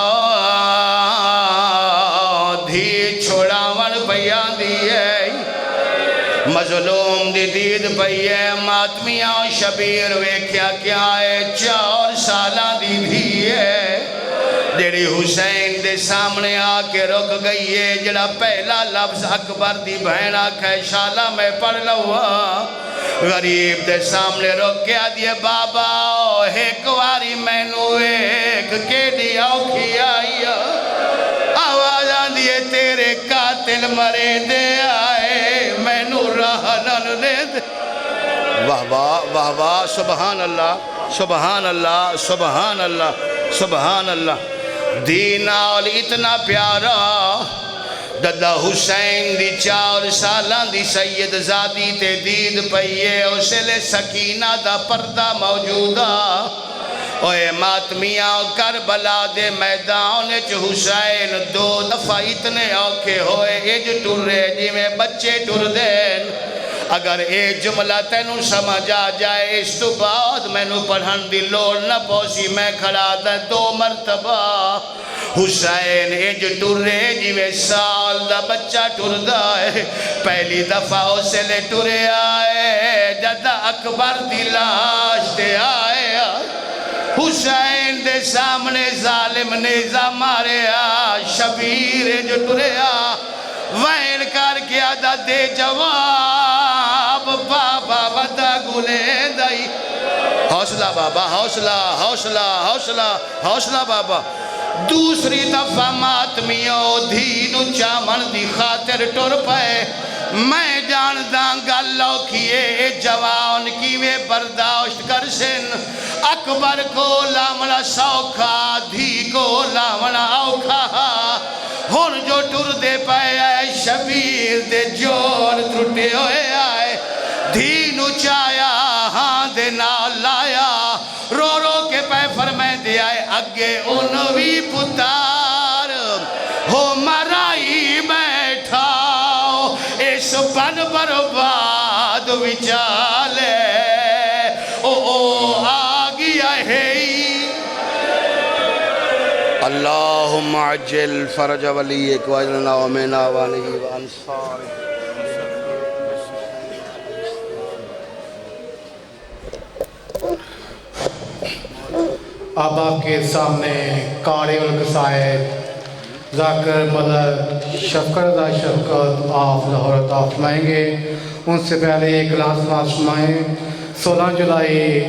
دھی چھوڑا ون پیا دیئے مظلوم دی دید پئیے ماتمیاں شبیر ویکھیا کیا ہے 4 سالہ دی دیئے جڑی حسین دے سامنے آکے رک گئی ہے جڑا پہلا لفظ اکبر دی بہن آکھے شالہ میں پڑھ لوا غریب دے سامنے رک گیا دیئے بابا ایک واری میں نو ایک کیڑی آوکھی آئی آواز آندیے تیرے قاتل مرے دے آئے میں نو رہنن دے دے واہ واہ واہ سبحان اللہ سبحان اللہ سبحان اللہ سبحان اللہ دین آل اتنا پیارا دادا حسین دی 4 سالان دی سید زادی تے دید پئیے اسلے سکینہ دا پردہ موجودہ اوے ماتمیاں کربلا دے میدان حسین 2 دفعہ اتنے اوکھے ہوئے اج ٹر رہے جی میں بچے ٹر دین اگر اے جملہ تینوں سمجھ آ جائے اس تو بعد میں نو پڑھن دی لوڑ نہ پوسی میں کھڑا دا 2 مرتبہ حسین اج ٹرے جیوے سال دا بچہ ٹر دا ہے پہلی دفعہ اسے لے ٹرے آئے جدہ اکبر دی لاش دے آئے حسین دے سامنے ظالم نیزہ مارے شبیر جو ٹرے وین کر کے آدھا دے جواب بابا ودا گلے دائی حوصلہ بابا حوصلہ حوصلہ حوصلہ حوصلہ بابا دوسری دفعہ ماتمیوں دھینو چامن دی خاطر ٹر پائے میں جانداں گلو کیے جوان کیوے برداشت کر سن اکبر کو لامنا سوکھا دھی کو لامنا اوکھا ہون جو ٹر دے پائے شبیر دے جون ترٹے ہوئے آئے دھینو چایا ہاں دے نال لایا رو رو کے پہ فرمائے دے آئے اگے انوی پتار ہو مرائی بیٹھاؤ اس بن برباد وچالے او آگیا ہے اللہم عجل فرج ولیک واجلنا ومنا وانہی وانصار اب آپ کے سامنے قاری القصائد ذاکر مدد شفقت آپ لاہور عطا فرمائیں گے ان سے پہلے کلاس پاس فرمائیں 16 جولائی